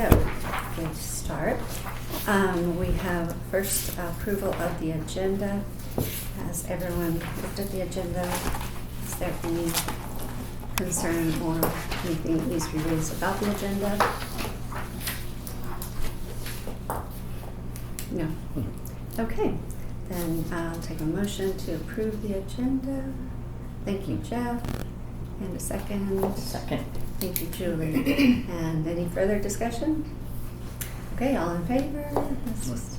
So, good start. We have first approval of the agenda. Has everyone looked at the agenda? Is there any concern or anything that needs to be raised about the agenda? No. Okay, then I'll take a motion to approve the agenda. Thank you, Jeff. And a second. Second. Thank you, Julie. And any further discussion? Okay, all in favor? That's just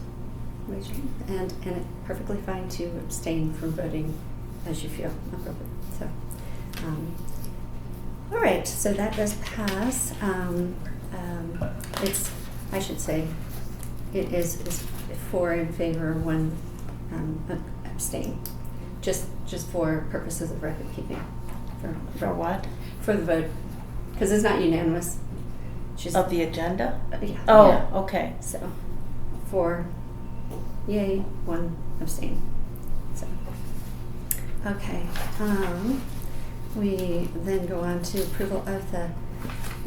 raise your hand. And it's perfectly fine to abstain from voting as you feel appropriate. So, all right, so that does pass. It's, I should say, it is 4 in favor, 1 abstain, just for purposes of record keeping. For what? For the vote, because it's not unanimous. Just, Of the agenda? yeah. Oh, Yeah. okay. So, 4 yay, 1 abstain. So, okay. We then go on to approval of the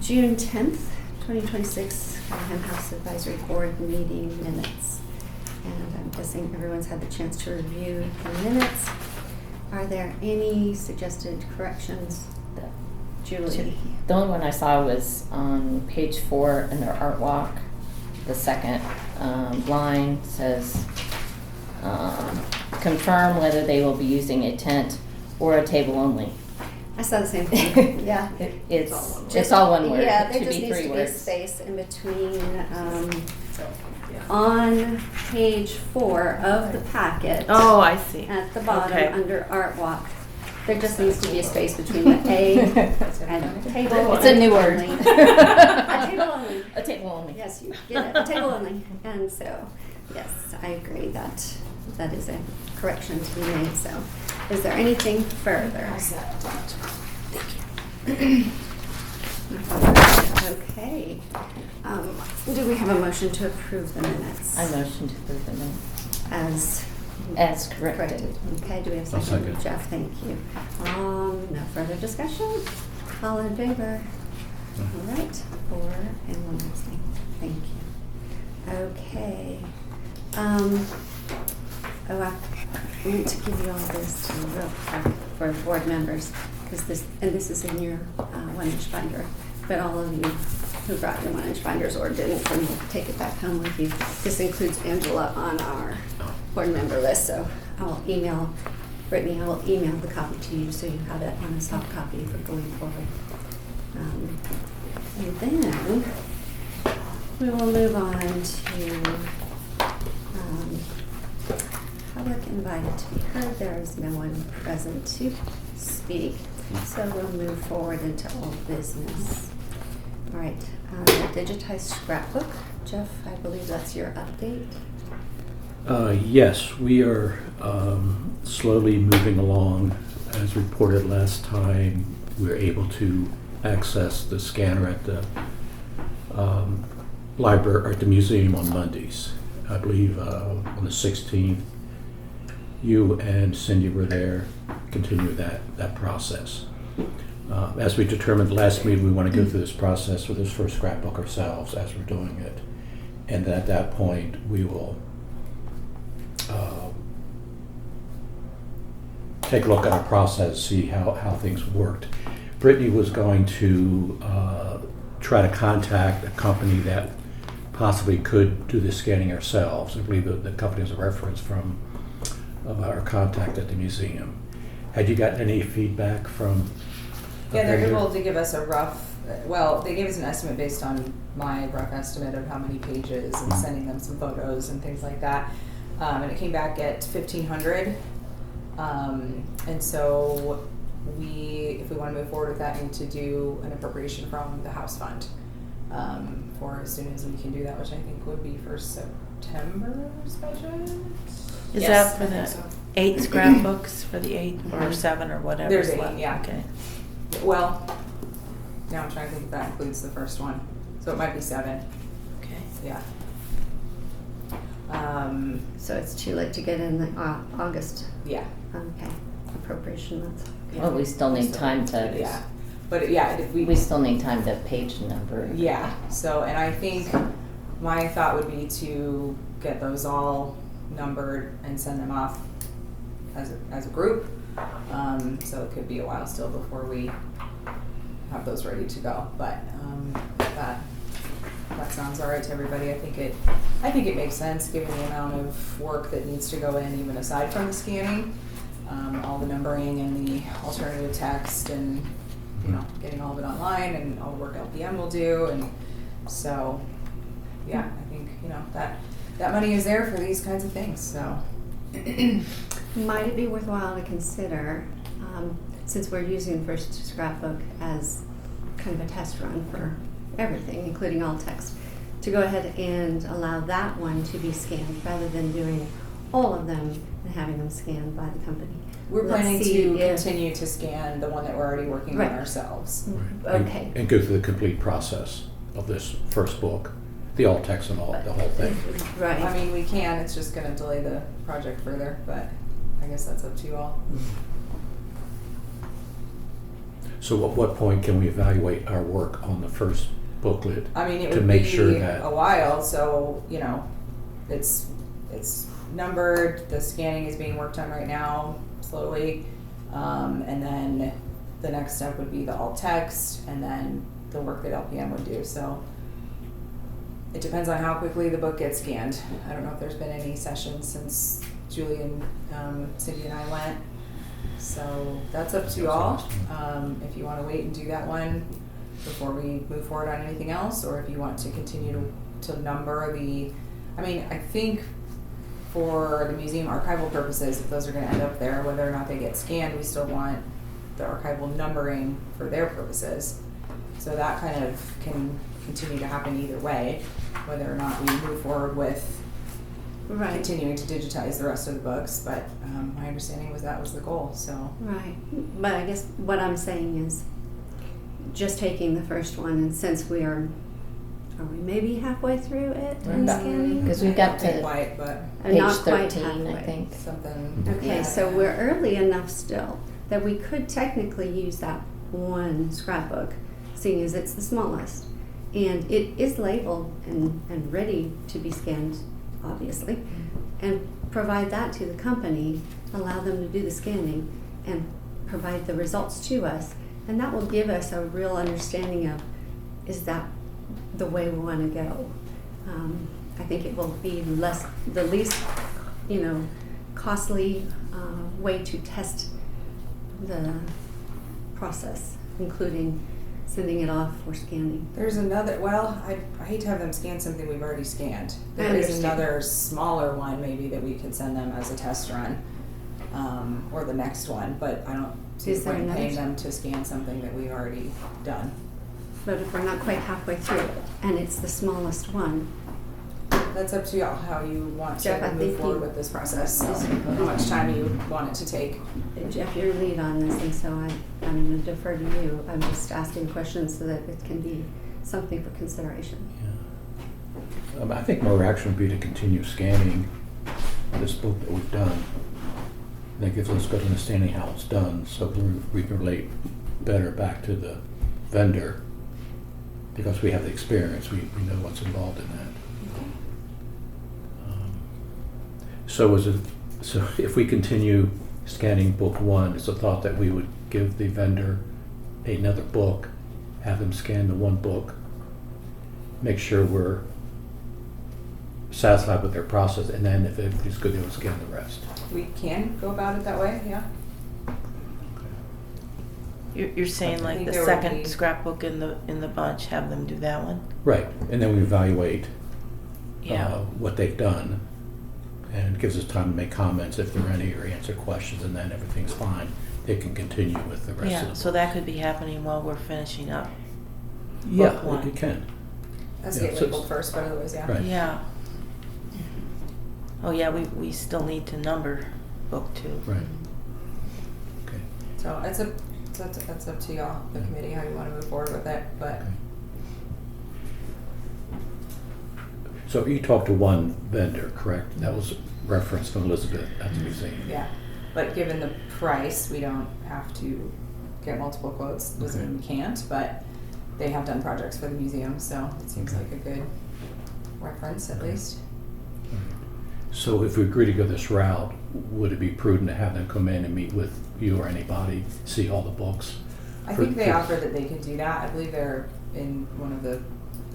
June 10th, 2026 Callahan House Advisory Board meeting minutes. And I'm guessing everyone's had the chance to review the minutes. Are there any suggested corrections? Julie? The only one I saw was on page 4 in their art walk. The second line says, confirm whether they will be using a tent or a table only. I saw the same thing, yeah. It's all one word. Yeah, It there should just be needs 3 to be a words. space in between, on page 4 of the packet. Oh, I see. At the bottom, Okay. under art walk, there just needs to be a space between the A and table. It's a new word. only. A table only. A table only. Yes, you get it, a table only. And so, yes, I agree that is a correction to be made, so. Is there anything further? Okay. Do we have a motion to approve the minutes? I motion to approve the minutes. As As corrected. Okay, do we have a I'll second? second. Jeff, thank you. No further discussion? All in favor? All right, 4 and 1 abstain. Thank you. Okay. I meant to give you all this real quick for board members, because this is in your 1-inch binder, but all of you who brought your 1-inch binders or didn't, can take it back home with you. This includes Angela on our board member list, so I will email, Brittany, I will email the copy to you so you have it on a soft copy for going forward. And then we will move on to public invited to be heard. There is no one present to speak, so we'll move forward into old business. All right, digitized scrapbook. Jeff, I believe that's your update. Yes, we are slowly moving along. As reported last time, we were able to access the scanner at the library, or at the museum on Mondays. I believe on the 16th, you and Cindy were there, continue that process. As we determined last meeting, we want to go through this process with this first scrapbook ourselves as we're doing it. And at that point, we will take a look at our process, see how things worked. Brittany was going to try to contact a company that possibly could do the scanning ourselves. I believe that the company is a reference from our contact at the museum. Had you gotten any feedback from? Yeah, they're able to give us a rough, well, they gave us an estimate based on my rough estimate of how many pages and sending them some photos and things like that. And it came back at 1,500. And so if we want to move forward with that, need to do an appropriation from the house fund for as soon as we can do that, which I think would be for September's budget. Is Yes, that for I the think so. 8 scrapbooks, for the 8 or 7 or whatever? There's 8, yeah. Okay. Well, now I'm trying to think if that includes the first one. So it might be 7, Okay. yeah. So it's too late to get in the August. Yeah. Okay, appropriation. That's okay. Well, we still need time to. Yeah. But yeah, if We still need time to page number. yeah, so, and I think my thought would be to get those all numbered and send them off as a group. So it could be a while still before we have those ready to go, but, that sounds all right to everybody. I think it makes sense, given the amount of work that needs to go in, even aside from the scanning. All the numbering and the alternative text and, you know, getting all of it online and all the work LPM will do, and so, yeah, I think, you know, that money is there for these kinds of things, so. Might it be worthwhile to consider, since we're using the first scrapbook as kind of a test run for everything, including all text, to go ahead and allow that one to be scanned rather than doing all of them and having them scanned by the company? We're Let's planning see to if- continue to scan the one that we're already working Right. on ourselves. Right. Okay. And go through the complete process of this first book, the alt text and all, the whole thing. Right. I mean, we can, it's just gonna delay the project further, but I guess that's up to you all. So at what point can we evaluate our work on the first booklet? I mean, it To would make be sure that- a while, so, you know, it's numbered, the scanning is being worked on right now, slowly. And then the next step would be the alt text, and then the work that LPM would do, so. It depends on how quickly the book gets scanned. I don't know if there's been any sessions since Julie and, Cindy and I went. So that's up to you all. If you wanna wait and do that one before we move forward on anything else, or if you want to continue to number I mean, I think for the museum archival purposes, if those are gonna end up there, whether or not they get scanned, we still want the archival numbering for their purposes. So that kind of can continue to happen either way, whether or not we move forward with Right. continuing to digitize the rest of the books, but my understanding was that was the goal, so. Right, but I guess what I'm saying is just taking the first one, and since we are we maybe halfway through it in Right. scanning? Because we've I got don't think to quite, but page Not quite 13, I halfway. think. something. Okay, Yeah. so we're early enough still that we could technically use that one scrapbook, seeing as it's the smallest. And it is labeled and ready to be scanned, obviously, and provide that to the company, allow them to do the scanning, and provide the results to us. And that will give us a real understanding of, is that the way we want to go? I think it will be the least, costly way to test the process, including sending it off for scanning. There's another, well, I hate to have them scan something we've already scanned. I There is understand. another smaller one maybe that we could send them as a test run, or the next one, but I don't see Is the there point in another paying them to scan something that we've already done. But if we're not quite halfway through it, and it's the smallest one, That's up to y'all, how you want Jeff, I to think move forward you- with this process, so how much time you want it to take. Jeff, you're lead on this, and so I'm going to defer to you. I'm just asking questions so that it can be something for consideration. I think more action would be to continue scanning this book that we've done. That gives us a good understanding how it's done, so we can relate better back to the vendor, because we have the experience, we know what's involved in that. So if we continue scanning book one, it's a thought that we would give the vendor another book, have them scan the one book, make sure we're satisfied with their process, and then if everything's good, they'll scan the rest. We can go about it that way, yeah. You're saying I like think the there would second be- scrapbook in the bunch, have them do that one? Right, and then we evaluate Yeah. what they've done, and it gives us time to make comments if there are any, or answer questions, and then everything's fine. They can continue with the rest of Yeah, the so that could be happening while we're finishing up. Yeah, book one. you can. Has to Yeah, get so labeled first, but otherwise, yeah. Right. Yeah. Oh, yeah, we still need to number book two. Right. Okay. So that's up to y'all, the committee, how you wanna move forward with it, but Okay. So you talked to one vendor, correct? That was referenced from Elizabeth at the museum. yeah. But given the price, we don't have to get multiple quotes. Doesn't Okay. mean we can't, but they have done projects for the museum, so it seems Okay. like a good reference at Okay. least. So if we agree to go this route, would it be prudent to have them come in and meet with you or anybody, see all the books? I For- think they for- offered that they could do that. I believe they're in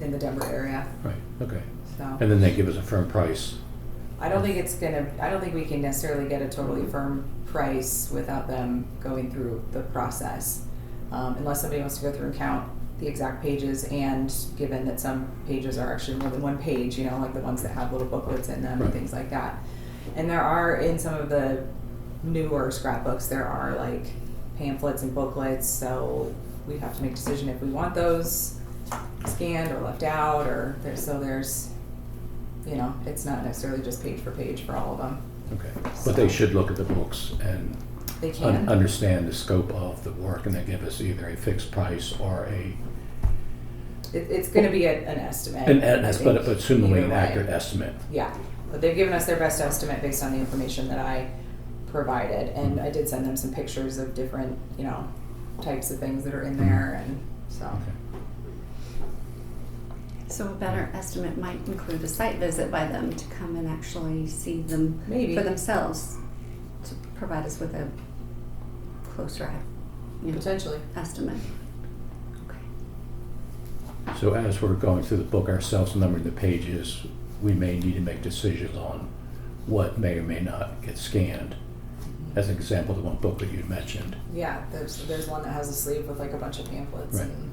in the Denver area, Right, okay. so. And then they give us a firm price. I don't think we can necessarily get a totally firm price without them going through the process. Unless somebody wants to go through and count the exact pages, and given that some pages are actually more than one page, you know, like the ones that have little booklets in them Right. and things like that. And there are, in some of the newer scrapbooks, there are like pamphlets and booklets, so we have to make a decision if we want those scanned or left out, or there's, you know, it's not necessarily just page for page for all of them. Okay. But they should look at the books and They can. understand the scope of the work, and then give us either a fixed price or It's going to be an estimate. but I think, assumingly either an way. accurate estimate. Yeah, but they've given us their best estimate based on the information that I provided, and Mhm. I did send them some pictures of different, you know, types of things that are in Mhm. there, and so. Okay. So a better estimate might include a site visit by them to come and actually see them Maybe. for themselves, to provide us with a closer, you know, Potentially. estimate. Okay. So as we're going through the book ourselves, numbering the pages, we may need to make decisions on what may or may not get scanned. As an example, the one book that you mentioned. Yeah, there's one that has a sleeve with like a bunch of pamphlets Right. and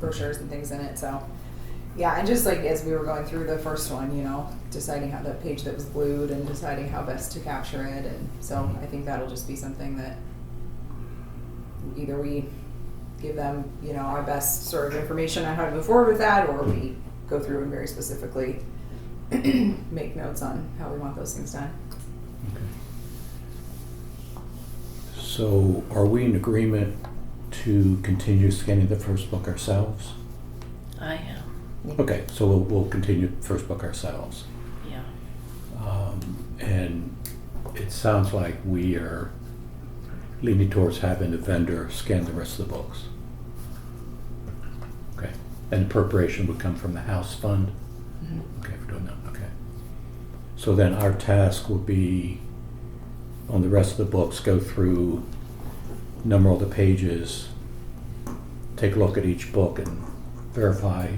brochures and things in it, so. Yeah, and just like as we were going through the first one, you know, deciding how the page that was glued and deciding how best to capture it, and so I think that'll just be something that either we give them, you know, our best sort of information on how to move forward with that, or we go through and very specifically make notes on how we want those things done. Okay. So are we in agreement to continue scanning the first book ourselves? I am, Okay, so we'll continue the first book ourselves. yeah. And it sounds like we are leaning towards having the vendor scan the rest of the books. Okay, and appropriation would come from the house fund? Okay, we're doing that, okay. So then our task will be, on the rest of the books, go through, number all the pages, take a look at each book and verify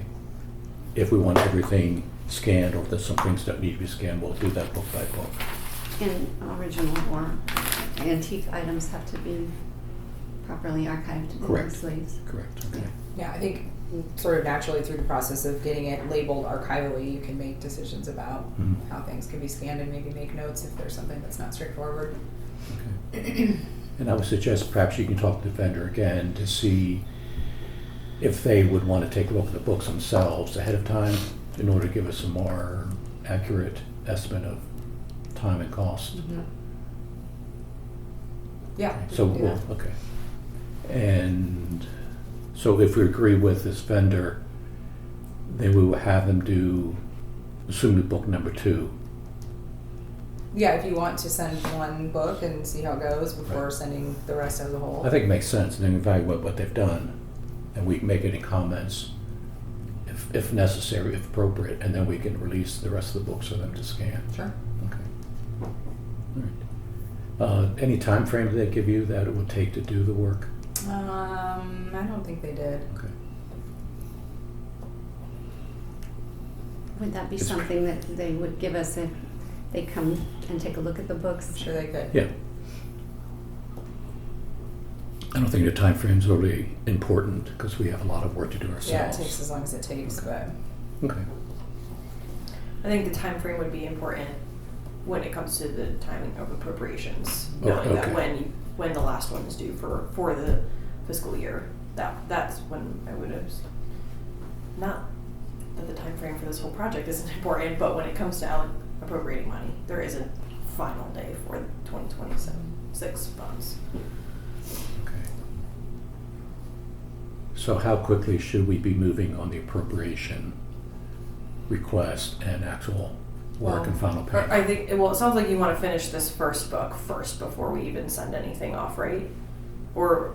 if we want everything scanned, or if there's some things that need to be scanned, we'll do that book by book. And original or antique items have to be properly archived in the Correct. sleeves. Correct, okay. Yeah, I think sort of naturally through the process of getting it labeled archivally, you can make decisions about Mhm. how things can be scanned and maybe make notes if there's something that's not straightforward. Okay. And I would suggest perhaps you can talk to the vendor again to see if they would want to take a look at the books themselves ahead of time in order to give us a more accurate estimate of time and cost. Yeah. we So can do we'll, that. okay. And so if we agree with this vendor, then we will have them do, assume book number 2. Yeah, if you want to send one book and see how it goes before Right. sending the rest as a whole. I think it makes sense, and then evaluate what they've done, and we can make any comments if necessary, if appropriate, and then we can release the rest of the books for them to scan. Sure. Okay. All right. Any time frame they give you that it would take to do the work? I don't think they did. Okay. Would that be It's- something that they would give us if they come and take a look at the books? I'm sure they could. Yeah. I don't think the time frame's really important because we have a lot of work to do ourselves. Yeah, it takes as long as it takes, but Okay. I think the time frame would be important when it comes to the timing of appropriations, Oh, knowing that okay. when the last one is due for the fiscal year, that's when I would have, not that the time frame for this whole project isn't important, but when it comes to appropriating money, there is a final day for the 2026 funds. Okay. So how quickly should we be moving on the appropriation request and actual work and final payment? I think, well, it sounds like you want to finish this first book first before we even send anything off, right? Or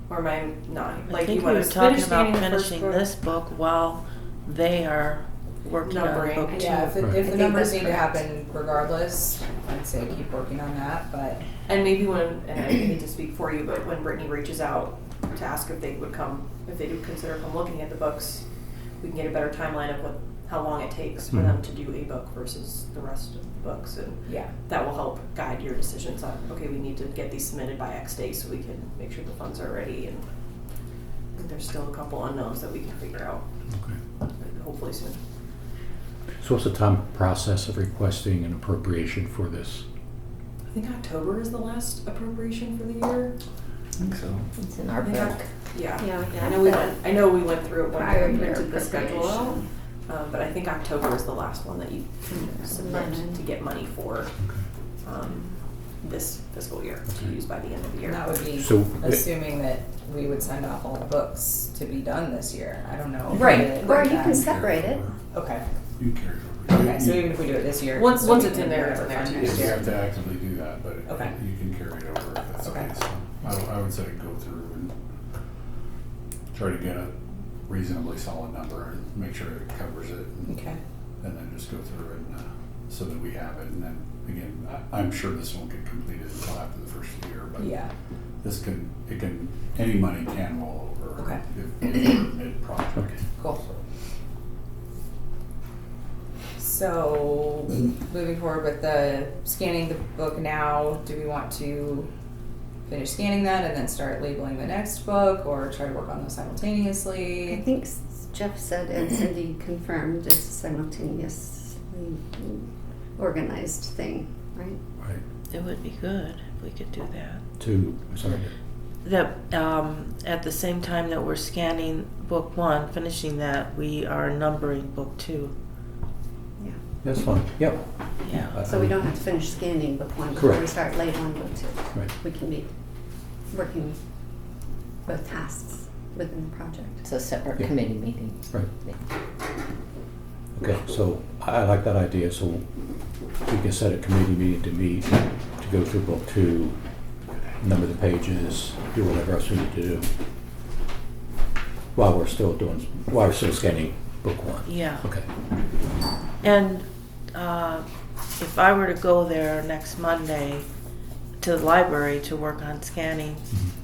Or am I not? I Like, think you we want were to talking finish about scanning the first finishing book? this book while they are working on Numbering. book two. Yeah, if Right. the I think numbers that's need to correct. happen regardless, I'd say keep working on that, but. And maybe when, and I hate to speak for you, but when Brittany reaches out to ask if they would come, if they do consider come looking at the books, we can get a better timeline of how long it takes for them to do a book versus the rest of the books, and Yeah. that will help guide your decisions on, okay, we need to get these submitted by X day so we can make sure the funds are ready, and there's still a couple unknowns that we can figure out, Okay. hopefully soon. So what's the time process of requesting an appropriation for this? I think October is the last appropriation for the year. I think so. It's in our I think book. Yeah, Yeah, we I have know we that went, I know we went through it when prior we year printed the schedule out. appropriation. But I think October is the last one that you can submit Lemon. to get money for, this fiscal year to Okay. use by the end of the year. That would be So- assuming that we would send off all the books to be done this year. I don't know. if we Right. did Or you that. can separate it. Okay, You carry it over. okay, so even if we do it this year. Once so we it's in can there, whatever it's in there fund too. next You year. have to actively do that, but Okay. you can carry it over if that's the Okay. case. So I would say go through and try to get a reasonably solid number and make sure it covers it. Okay. And then just go through and, so that we have it. And then, again, I'm sure this won't get completed until after the first year, but Yeah. any money can roll over. Okay. If we're mid-project. Okay. Cool. So, moving forward with the scanning the book now, do we want to finish scanning that and then start labeling the next book, or try to work on those simultaneously? I think Jeff said and Cindy confirmed it's a simultaneously organized thing, right? Right. It would be good if we could do that. Sorry. That, at the same time that we're scanning book one, finishing that, we are numbering book two. Yeah. That's fine. Yep. Yeah. So we don't have to finish scanning book one before we Correct. start labeling book two. Right. We can be working both tasks within the project. It's a separate Yeah. committee meeting. Right. Okay, so I like that idea, so we can set a committee meeting to meet, to go through book two, number the pages, do whatever else we need to do. While we're still scanning book one. Yeah. Okay. And if I were to go there next Monday to the library to work on scanning,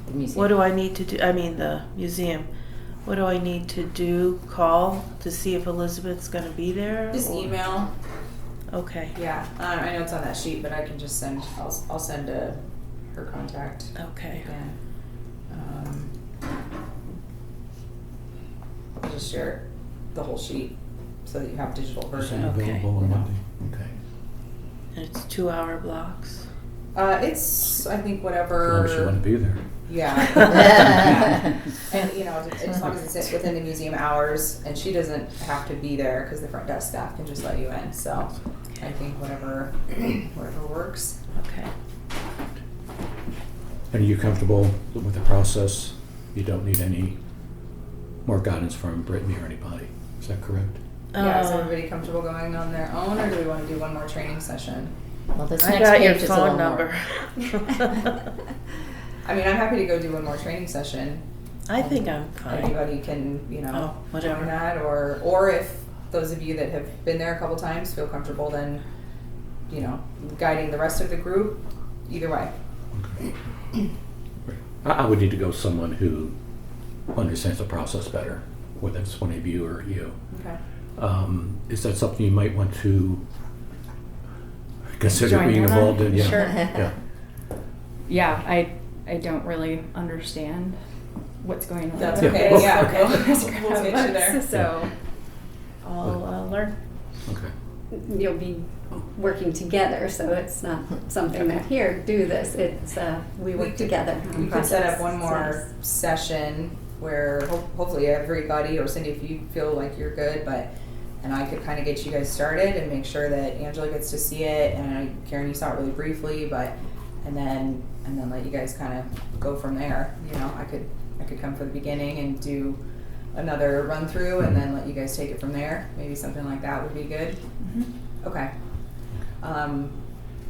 The museum. what do I need to do? I mean, the museum. What do I need to do? Call to see if Elizabeth's going to be there? Just or- email. Okay. Yeah, I know it's on that sheet, but I can just send. I'll send her contact Okay. again. I'll just share the whole sheet so that you have digital Is version. that Okay. available on Monday? Okay. And it's 2-hour blocks. It's I think As whatever. long as you want to be there. Yeah. Yeah. And you know, as long as it's within the museum hours, and she doesn't have to be there because the front desk staff can just let you in. So I think whatever works. Okay. And are you comfortable with the process? You don't need any more guidance from Brittany or anybody, is that correct? Yeah, is Uh, everybody comfortable going on their own, or do we want to do one more training session? Well, this I next got your page is a phone little number. more. I mean, I'm happy to go do one more training session. I think I'm fine. Anybody can, Oh, whatever. join that, or if those of you that have been there a couple times feel comfortable, then, guiding the rest of the group, either way. Right. I would need to go with someone who understands the process better, whether it's one of you or you. Okay. Is that something you might want to consider Join being in on? involved in? Yeah. Sure. Yeah. Yeah, I don't really understand what's going on. That's with okay, this. yeah, okay. We'll get you there. So, I'll learn. Okay. You'll be working together, so it's not something that, here, do this. It's, we work together. on We could set up process. one more session where hopefully everybody, or Cindy, if you feel like you're good, and I could kind of get you guys started and make sure that Angela gets to see it, and Karen, you saw it really briefly, and then let you guys kind of go from there. I could come for the beginning and do another run through, and then let you guys take it from there. Maybe something like that would be good. mhm. Okay.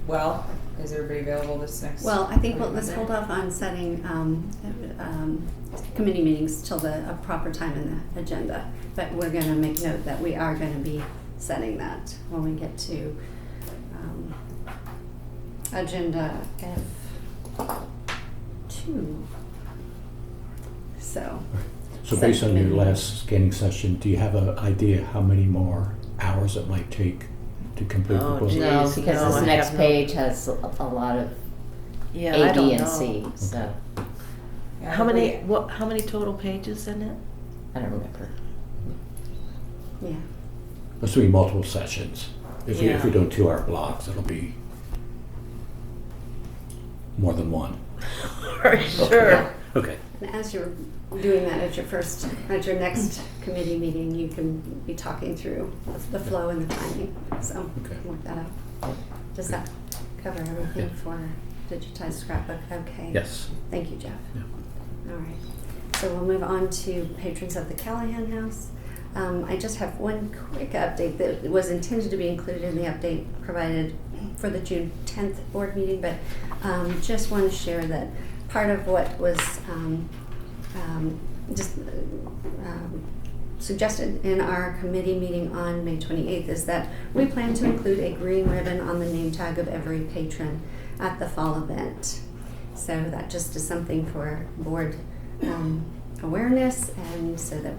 well. Is everybody available this next? Well, I think coming let's Monday? hold off on setting committee meetings till a proper time in the agenda. But we're going to make note that we are going to be setting that when we get to agenda F2. So based on your last scanning session, do you have an idea how many more hours it might take to complete the Oh, book? geez. No, because No, this I next have no- page has a lot of Yeah, A, I don't B, and know. C, so Yeah, How many? we- What? How many total pages in it? I don't remember. yeah. There's going to be multiple sessions. If Yeah. you're doing 2-hour blocks, it'll be more than one. Sure. Okay. And as you're doing that at your next committee meeting, you can be talking through the flow and the timing. So Okay. work that out. Does that cover everything for digitized scrapbook? Okay. Yes. Thank you, Jeff. Yeah. All right. So we'll move on to patrons of the Callahan House. I just have one quick update that was intended to be included in the update provided for the June 10th board meeting, but just want to share that part of what was suggested in our committee meeting on May 28th is that we plan to include a green ribbon on the name tag of every patron at the fall event. So that just is something for board awareness and so that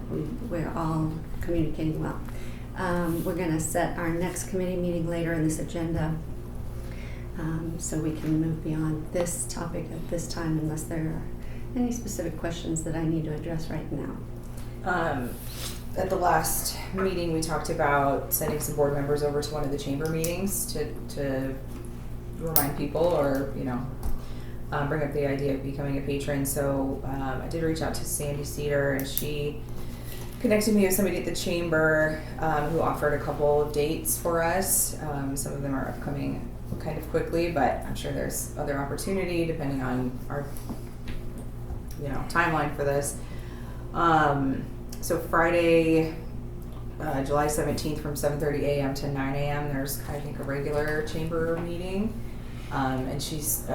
we're all communicating well. We're going to set our next committee meeting later in this agenda so we can move beyond this topic at this time unless there are any specific questions that I need to address right now. At the last meeting, we talked about sending some board members over to one of the chamber meetings to remind people or, bring up the idea of becoming a patron. So I did reach out to Sandy Cedar, and she connected me with somebody at the chamber who offered a couple of dates for us. Some of them are upcoming kind of quickly, but I'm sure there's other opportunity depending on our timeline for this. So Friday, July 17th from 7:30 a.m. to 9 a.m. there's I think a regular chamber meeting, and she's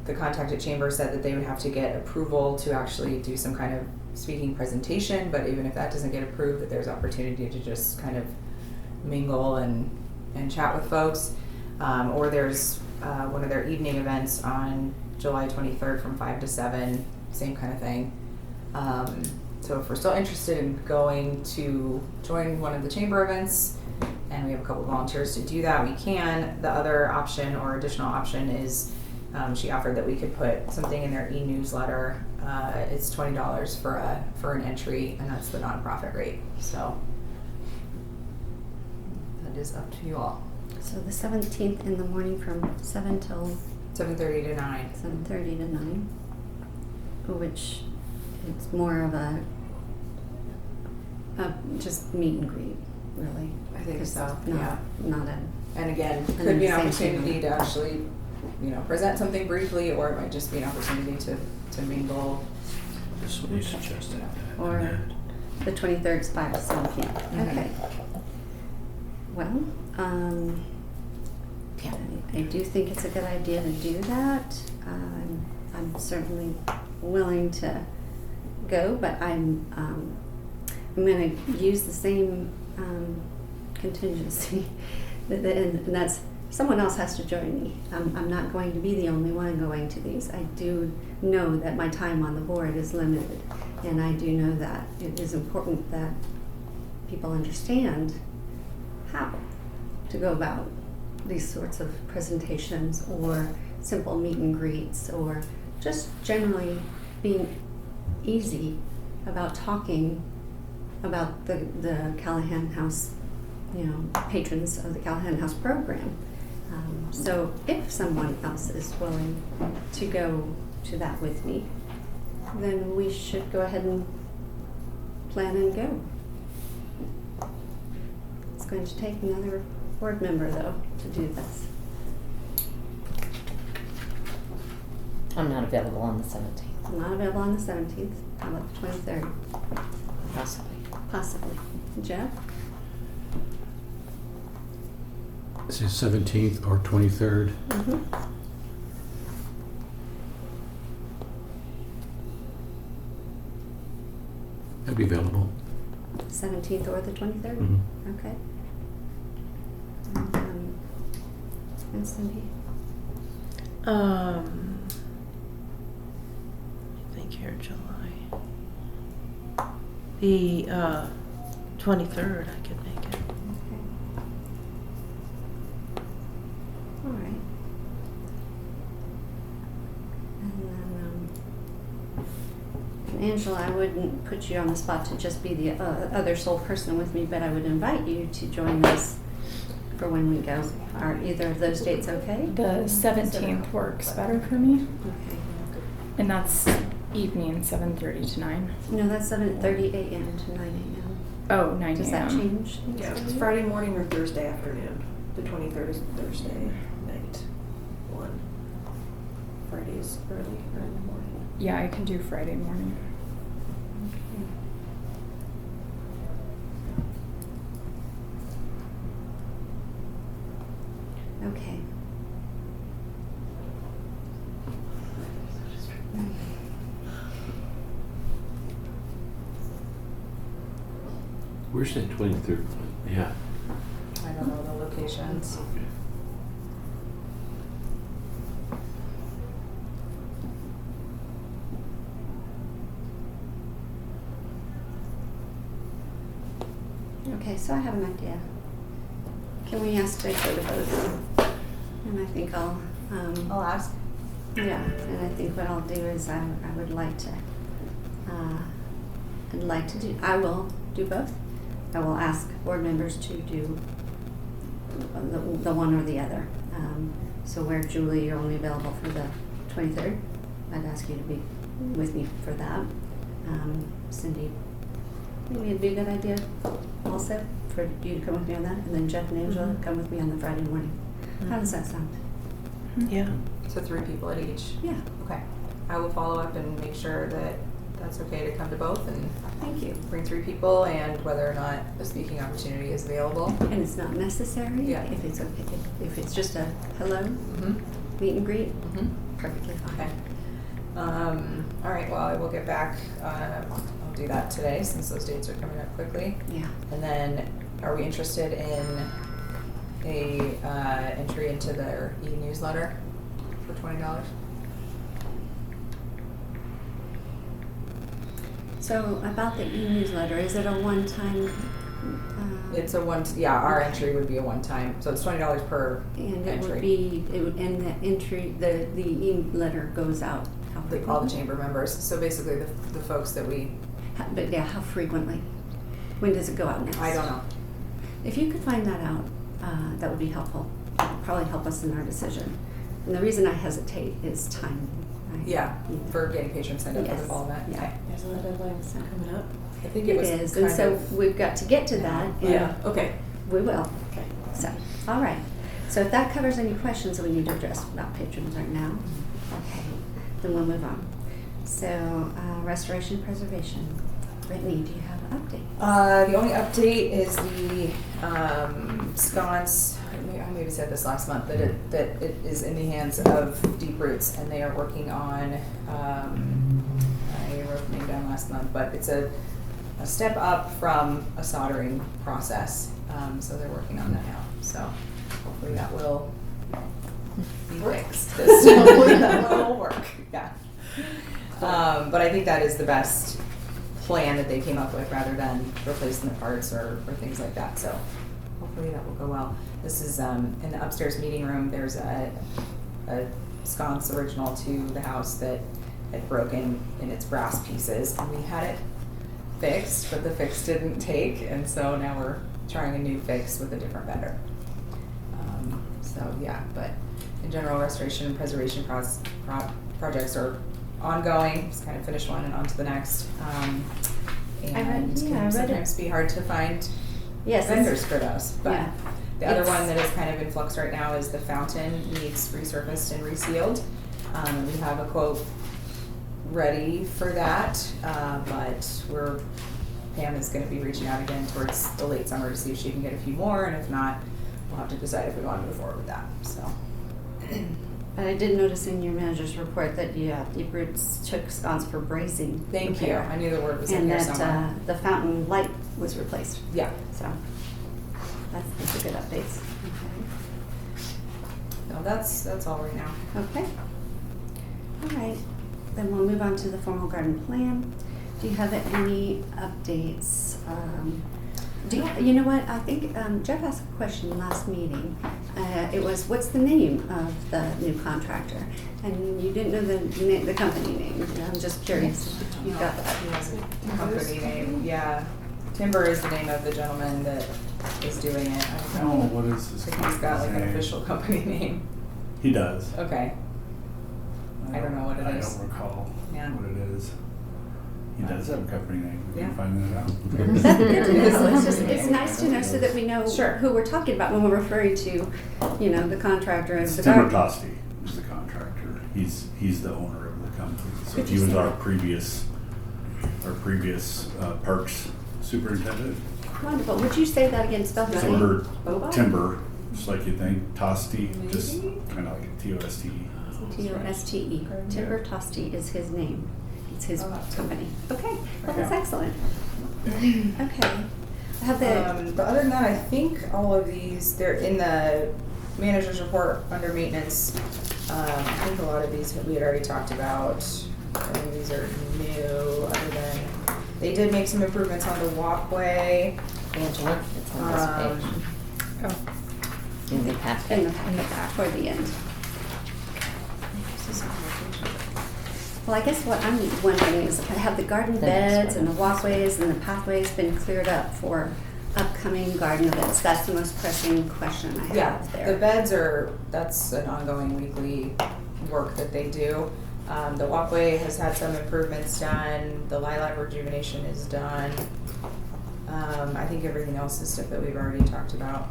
the contact at chamber said that they would have to get approval to actually do some kind of speaking presentation, but even if that doesn't get approved, that there's opportunity to just kind of mingle and chat with folks. Or there's one of their evening events on July 23rd from 5 to 7, same kind of thing. So if we're still interested in going to join one of the chamber events, and we have a couple of volunteers to do that, we can. The other option or additional option is she offered that we could put something in their e-newsletter. It's $20 for an entry, and that's the nonprofit rate. So that is up to you all. So the 17th in the morning from 7 till 7:30 to 9. 7:30 to 9, which it's more of a just meet and greet, really. I think so. Not a. And again, And could then be an same opportunity thing. to actually, present something briefly, or it might just be an opportunity to mingle. This is what you suggested. Or the 23rd is 5 to 7 p.m. Mhm. Okay. Well, I do think it's a good idea to do that. I'm certainly willing to go, but I'm going to use the same contingency, and that's someone else has to join me. I'm not going to be the only one going to these. I do know that my time on the board is limited, and I do know that it is important that people understand how to go about these sorts of presentations or simple meet and greets or just generally being easy about talking about the Callahan House, patrons of the Callahan House program. So if someone else is willing to go to that with me, then we should go ahead and plan and go. It's going to take another board member, though, to do this. I'm not available on the 17th, I'm not available on the 17th. How about the 23rd? possibly. Possibly. Jeff? Is it 17th or 23rd? Mhm. I'd be available. 17th or the 23rd? Mhm. Okay. And Cindy? I think here July. The 23rd, I could make it. Okay. All right. And then, Angela, I wouldn't put you on the spot to just be the other sole person with me, but I would invite you to join us for when we go. Are either of those dates okay? The 17th works better for me, Okay. and that's evening 7:30 to 9. No, that's 7:30 a.m. to 9 a.m. Oh, 9 Does that a.m. change? Yeah, it's Friday morning or Thursday afternoon. The 23rd is Thursday night. 1. Friday is early morning. Yeah, I can do Friday morning. Okay. Where's that 23rd? Yeah. I don't know the locations. Okay. Okay, so I have an idea. Can we ask to go to both? And I think I'll ask. yeah, and I think what I'll do is I would like to, I will do both. I will ask board members to do the one or the other. So where Julie, you're only available for the 23rd, I'd ask you to be with me for that. Cindy, maybe it'd be a good idea also for you to come with me on that, and then Jeff and Angela come with me on the Friday morning. How does that sound? Yeah. So 3 people at each. Yeah, Okay. I will follow up and make sure that that's okay to come to both and thank you. bring 3 people and whether or not a speaking opportunity is available. And it's not necessary, Yeah. if it's okay, if it's just a hello, Mm-hmm. meet and greet, Mm-hmm. perfectly Okay. fine. All right, well, I will get back, I'll do that today since those dates are coming up quickly. Yeah. And then, are we interested in a entry into their e-newsletter for $20? So about the e-newsletter, is it a one-time? It's a our entry would be a one-time, so it's $20 per And it entry. would be, and the entry, the e-letter goes out how All the frequently? chamber members, so basically the folks that we, But yeah, how frequently? When does it go out next? I don't know. If you could find that out, that would be helpful. Probably help us in our decision. And the reason I hesitate is time. right? Yeah, for getting patrons signed up for the Yes, fall event. yeah. Okay. Isn't the deadline coming up? I think It it was is, kind and so of, we've got to get to that. and Yeah, okay. We will. Okay. So, all right. So if that covers any questions that we need to address about patrons right now, okay, then we'll move on. So, restoration preservation. Brittany, do you have an update? the only update is the sconce. I maybe said this last month that it is in the hands of Deep Roots, and they are working on. I wrote the name down last month, but it's a step up from a soldering process. So they're working on that now. So hopefully that will be fixed. Hopefully that will work. Yeah. But I think that is the best plan that they came up with rather than replacing the parts or things like that. So hopefully that will go well. This is in the upstairs meeting room. There's a sconce original to the house that had broken in its brass pieces, and we had it fixed, but the fix didn't take, and so now we're trying a new fix with a different vendor. So yeah, but in general, restoration and preservation projects are ongoing. Just kind of finish one and on to the next. And I read can it. sometimes be hard to find Yes. vendors for those. But Yeah. the other It's- one that is kind of in flux right now is the fountain needs resurfaced and resealed. We have a quote ready for that, but Pam is going to be reaching out again towards the late summer to see if she can get a few more, and if not, we'll have to decide if we want to move forward with that, so. But I did notice in your manager's report that Deep Roots took Sconce for bracing. Thank you, repair. I knew the word was in And here that somewhere. the fountain light was replaced, Yeah, so that's a good update. no, that's all right now. Okay. All right, then we'll move on to the formal garden plan. Do you have any updates? You know what, I think Jeff asked a question last meeting. It was, what's the name of the new contractor? And you didn't know the company name. I'm just curious if you got that. He has a company name, yeah. Timber is the name of the gentleman that is doing it. I Oh, don't know. what is I his think he's got like an name? official company name. He does. Okay, I don't know what it I is. don't recall Yeah. what it is. He does have a company name. We Yeah. can find that out. That's good to know. It's nice to know so that we know Sure. who we're talking about when we're referring to, the contractor as the Timber garden. Tosti is the contractor. He's the owner of the company. So Good he to was see our that. previous parks superintendent. Wonderful. Would you say that again? Spell his name? Timber, Boba? timber, just like you think. Tosti, just Maybe? kind of like Toste. Toste. Timber Tosti is his name. It's his Oh. company. Okay, well, that's Yeah. excellent. Okay. Have the, But other than that, I think all of these, they're in the manager's report under maintenance. I think a lot of these we had already talked about. I think these are new, other than, they did make some improvements on the walkway. Angela, it's on this page, oh, in the packet. in the back, toward the end. Well, I guess what I'm wondering is, have the garden The next beds one. and the walkways and the pathways been cleared up for upcoming garden events? That's the most pressing question I Yeah, have the there. beds that's an ongoing weekly work that they do. The walkway has had some improvements done, the lilac rejuvenation is done. I think everything else is stuff that we've already talked about.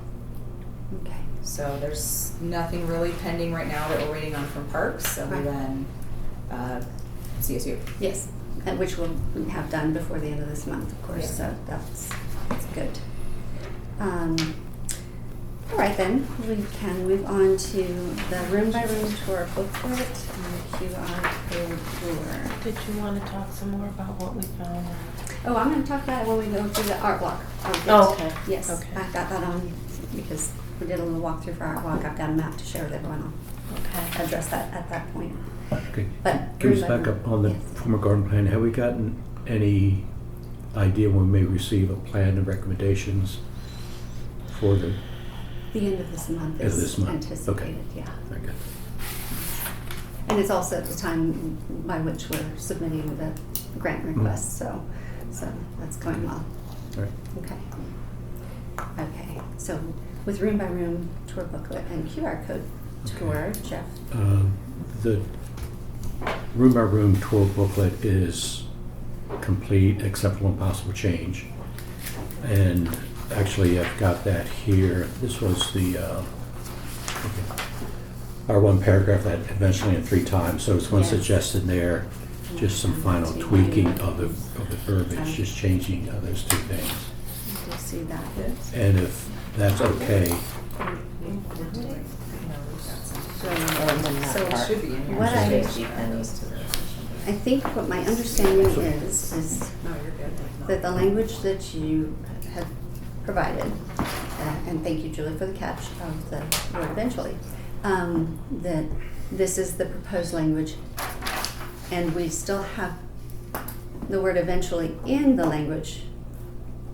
Okay. So there's nothing really pending right now that we're waiting on from Parks, other Right. than, CSU. Yes, and which we'll have done before the end of this month, of course, so that's good. All right then, we can move on to the room-by-room tour booklet and the QR code tour. Did you want to talk some more about what we found? Oh, I'm gonna talk about it when we go through the art walk. Oh, okay. Yes, Okay. I've got that on because we did a little walkthrough for art walk. I've got a map to share with everyone. I'll Okay. address that at that point. Okay, But give us room by back room, up on the yes. former garden plan. Have we gotten any idea when we may receive a plan and recommendations for the, The end of this month End of is this month, anticipated, yeah. very good. And it's also the time by which we're submitting the grant request, so that's going well. All right. Okay, so with room by room tour booklet and QR code tour, Jeff. The room by room tour booklet is complete except for one possible change. And actually I've got that here. This was the, our one paragraph that eventually in 3 times. So it's one Yes. suggested there, just some final tweaking of the verbiage, just changing those 2 things. You do see that. And if that's okay, So part. Should be in here. What I- Add those to the- I think what my understanding is No, you're good. that the language that you have provided, and thank you, Julie, for the catch of the word eventually, that this is the proposed language, and we still have the word eventually in the language,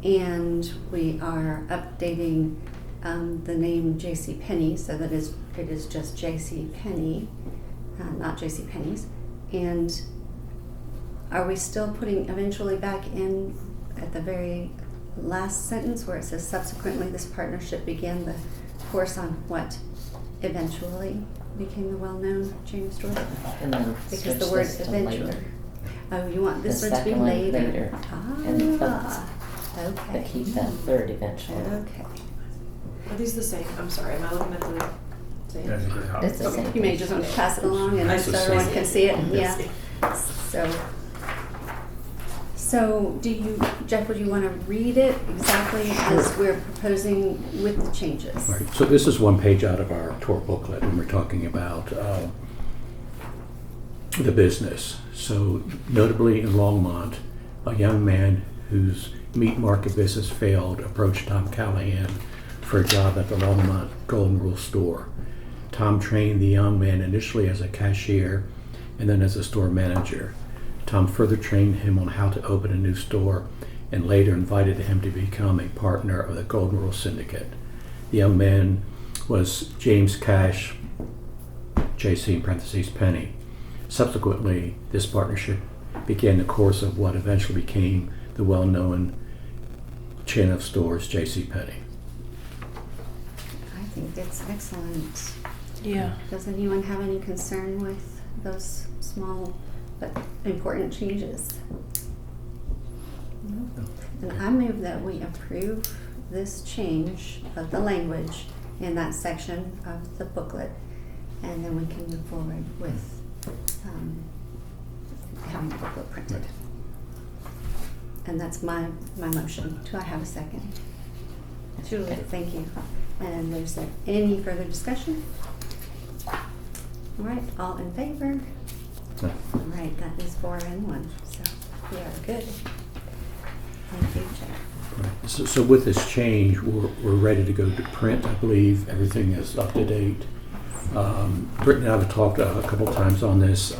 and we are updating the name J.C. Penney so that it is just J.C. Penney, not J.C. Penney's, and are we still putting eventually back in at the very last sentence where it says subsequently this partnership began the course on what eventually became the well-known James Stewart? And then Because switch the word this to eventually. later. Oh, you want this The one to be second one later? later. And Ah, But okay. keep that third eventually. Okay. Are these the same? I'm sorry, am I looking at the same? Yeah, I think they're how- It's the same. You may just want to pass it along and I so see. everyone can see it, yeah. see. So So Jeff, would you want to read it exactly as we're proposing with the changes? Right, so this is one page out of our tour booklet when we're talking about the business. So notably in Longmont, a young man whose meat market business failed approached Tom Callahan for a job at the Longmont Golden Rule store. Tom trained the young man initially as a cashier and then as a store manager. Tom further trained him on how to open a new store and later invited him to become a partner of the Golden Rule Syndicate. The young man was James Cash, JC in parentheses Penny. Subsequently, this partnership began the course of what eventually became the well-known chain of stores, J.C. Penney. I think it's excellent. Yeah. Does anyone have any concern with those small but important changes? No. And I move that we approve this change of the language in that section of the booklet, and then we can move forward with having the booklet printed. And that's my motion. Do I have a second? Julie, thank you. And is there any further discussion? All right, all in favor? No. All right, that is 4-1, so we are good. Thank you, Jeff. So with this change, we're ready to go to print. I believe everything is up to date. Brittany and I have talked a couple times on this,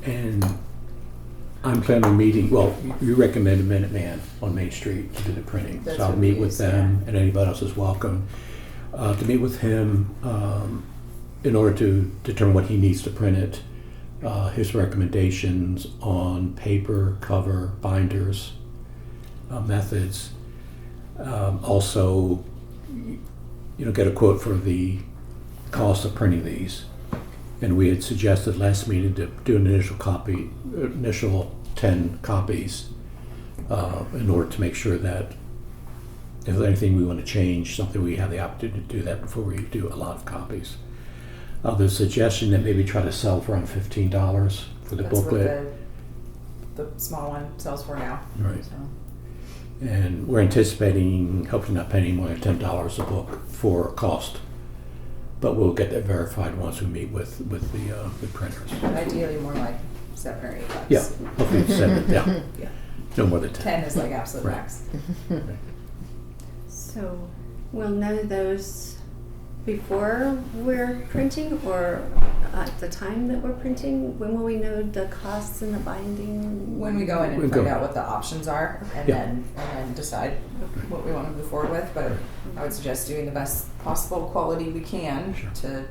and I'm planning on meeting. Well, you recommended Minuteman on Main Street to do the printing, That's so I'll what meet we with use, them, and anybody else is welcome to meet with him in order to determine what he needs to print it. His recommendations on paper, cover, binders, methods. Also, get a quote for the cost of printing these. And we had suggested last meeting to do an initial 10 copies in order to make sure that if there's anything we want to change, something we have the opportunity to do that before we do a lot of copies. There's a suggestion that maybe try to sell for around $15 for the booklet. That's what the small one sells for now. Right. So. And we're anticipating, hopefully not paying more than $10 a book for cost. But we'll get that verified once we meet with the printers. Ideally more like $7 or $8. Yeah, hopefully 7, yeah. Yeah. No more than 10. 10 is like absolute Right. max. Right. So we'll know those before we're printing, or at the time that we're printing? When will we know the costs and the binding? When we go in and We find go. out what the options are, and Yeah. then decide what we want to move forward with. But I would suggest doing the best possible quality we can Sure. to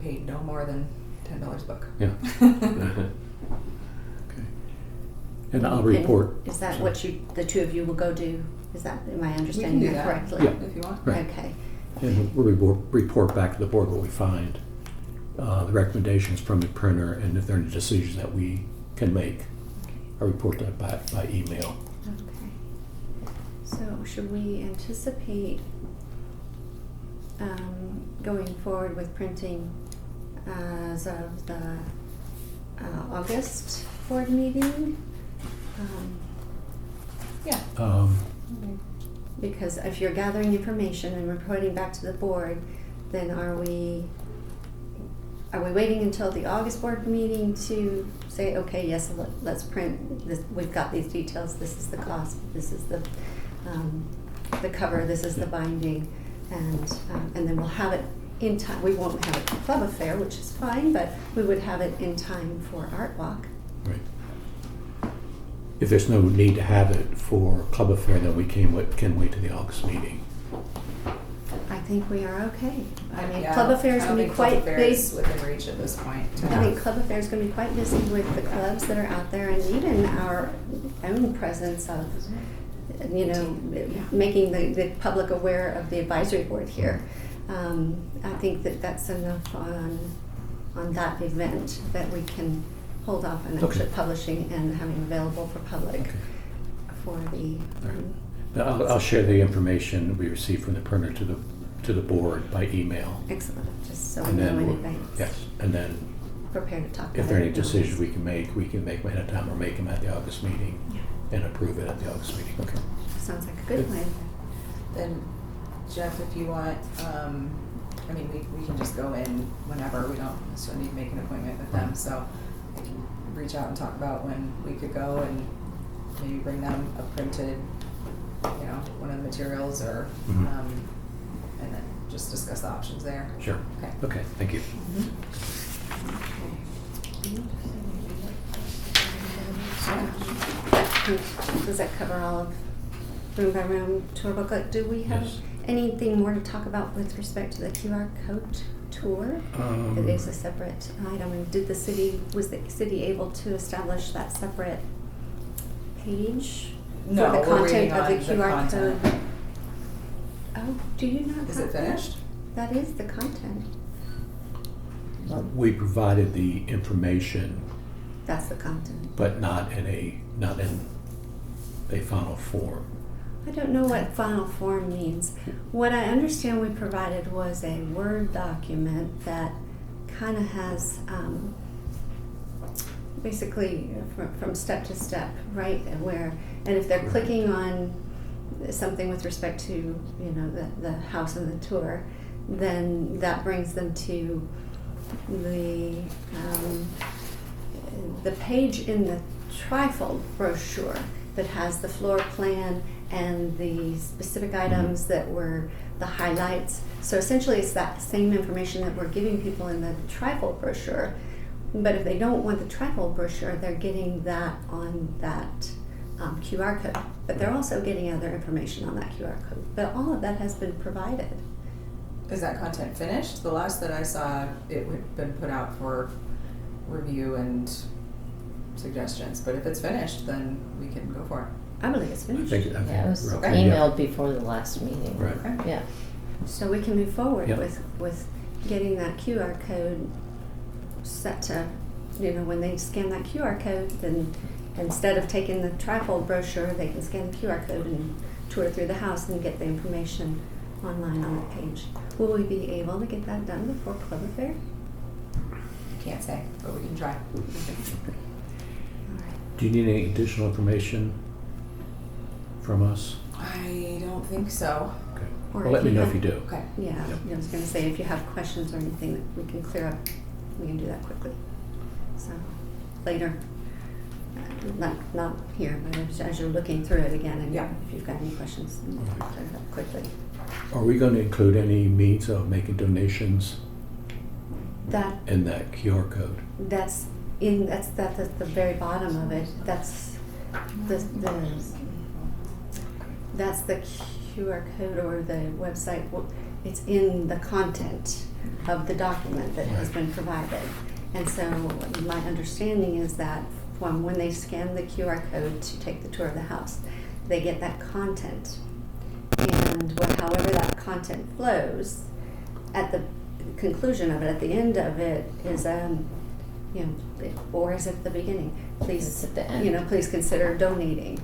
pay no more than $10 a book. Yeah. Okay. And I'll report. And is that what the two of you will go do? Is that, am I We can understanding do that that correctly? Yeah. if you want. Right. Okay. And we'll report back to the board what we find, the recommendations from the printer, and if there are any decisions that we can make. I'll report that back by email. Okay. So should we anticipate going forward with printing as of the August board meeting? Yeah. Because if you're gathering information and reporting back to the board, then are we waiting until the August board meeting to say, okay, yes, let's print this, we've got these details, this is the cost, this is the cover, this is the binding, and then we'll have it in time. We won't have it for Club Affair, which is fine, but we would have it in time for Art Walk. Right. If there's no need to have it for Club Affair, then we can wait to the August meeting. I think we are okay. I mean, Yeah, Club Affair is I going to don't be think Club quite Affair big. is within reach at this point. I think Club Affair is going to be quite busy with the clubs that are out there, and even our own presence of, making the public aware of the advisory board here. I think that's enough on that event that we can hold off on actually publishing and having available for public for the. Now, I'll share the information we received from the printer to the board by email. Excellent, just so we And know then in we'll- advance. Yes, and then prepared to talk about it. If there are any decisions we can make ahead of time or make them at the August meeting and approve it at the August meeting. Okay. Sounds like a good plan. Then, Jeff, if you want, I mean, we can just go in whenever. We don't necessarily need to make an appointment with them. So I can reach out and talk about when we could go and maybe bring them a printed, one of the materials or, Mhm. and then just discuss the options there. Sure. Okay. Okay, thank you. Does that cover all of room by room tour booklet? Do we have Yes. anything more to talk about with respect to the QR code tour? It is a separate item. And was the city able to establish that separate page No, for the we're content waiting of the on the QR content. code? Oh, do you not Is have it that? finished? That is the content. We provided the information, That's the content. but not in a final form. I don't know what final form means. What I understand we provided was a Word document that kind of has basically from step to step, right? And if they're clicking on something with respect to the house and the tour, then that brings them to the page in the trifold brochure that has the floor plan and the specific items that were the highlights. So essentially it's that same information that we're giving people in the trifold brochure, but if they don't want the trifold brochure, they're getting that on that QR code. But they're also getting other information on that QR code. But all of that has been provided. Is that content finished? The last that I saw, it had been put out for review and suggestions. But if it's finished, then we can go for it. I believe it's I finished. think Yeah, it was we're okay. emailed before the last meeting. Right. Okay. Yeah. So we can move forward Yep. with getting that QR code set to, when they scan that QR code, then instead of taking the trifold brochure, they can scan the QR code and tour through the house and get the information online on the page. Will we be able to get that done before Clover Fair? Can't say, but we can try. All right. Do you need any additional information from us? I don't think so. Okay. Or Well, let if me you know have- if you do. Okay. Yeah, Yep. I was going to say, if you have questions or anything that we can clear up, we can do that quickly. So later, not here, but as you're looking through it again, and Yeah. if you've got any questions, then we can clear it up quickly. Are we going to include any means of making donations That in that QR code? that's at the very bottom of it. That's the QR code or the website. It's in the content of the document that has been provided. And so my understanding is that when they scan the QR code to take the tour of the house, they get that content. And however that content flows, at the conclusion of it, at the end of it, is or is it the beginning? Please, It's at the end. Please consider donating.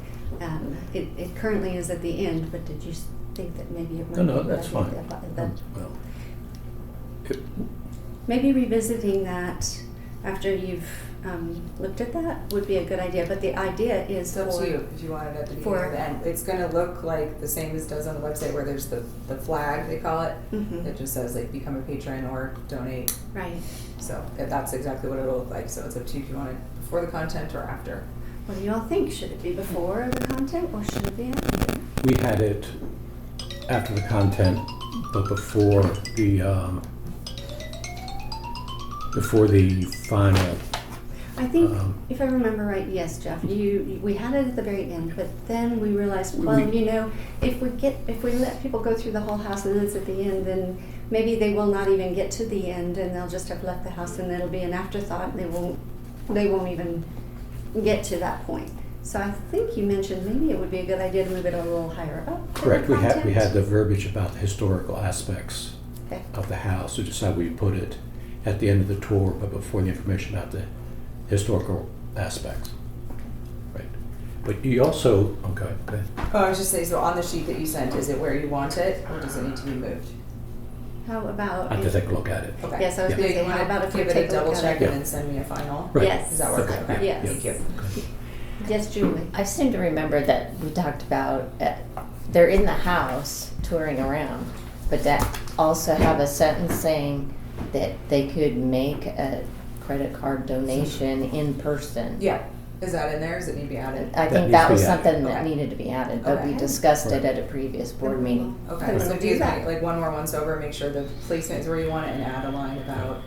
It currently is at the end, but did you think that maybe it might No, be that's a good fine. idea Well, maybe revisiting that after you've looked at that would be a good idea. But the idea is It's up to you if you want it at the beginning or the end. It's gonna look like the same as it does on the website where there's the flag, they call it. Mhm. It just says like become a patron or donate. Right. So that's exactly what it'll look like. So it's up to you if you want it before the content or after. What do you all think? Should it be before the content or should it be after? we had it after the content, but before the final. I think, if I remember right, yes, Jeff, we had it at the very end, but then we realized, well, if we let people go through the whole house and then it's at the end, then maybe they will not even get to the end and they'll just have left the house and it'll be an afterthought and they won't even get to that point. So I think you mentioned maybe it would be a good idea to move it a little higher up. in the Correct. We had content. the verbiage about the historical aspects Okay. of the house, so just how we put it at the end of the tour, but before the information about the historical aspects. Right. But you also, okay. Oh, I was just saying, so on the sheet that you sent, is it where you want it or does it need to be moved? How about? I have to take a look at it. Okay. Yes, I was Yeah. gonna Yeah, say, you how wanna about if we give it take a a double look check at and it? then send me a final? Right. Yes. Does that work? Okay. Okay. Yes. Thank you. Yes, Julie. I seem to remember that we talked about, they're in the house touring around, but that also have a sentence saying that they could make a credit card donation in person. Yeah. Is that in there? Does it need to be added? I That think needs that to was be added. something that Okay. needed to be added, but we Okay. discussed it Right. at a previous board meeting. Okay, Then so we'll do do you that. like one more once over, make sure the placement is where you want it and add a line about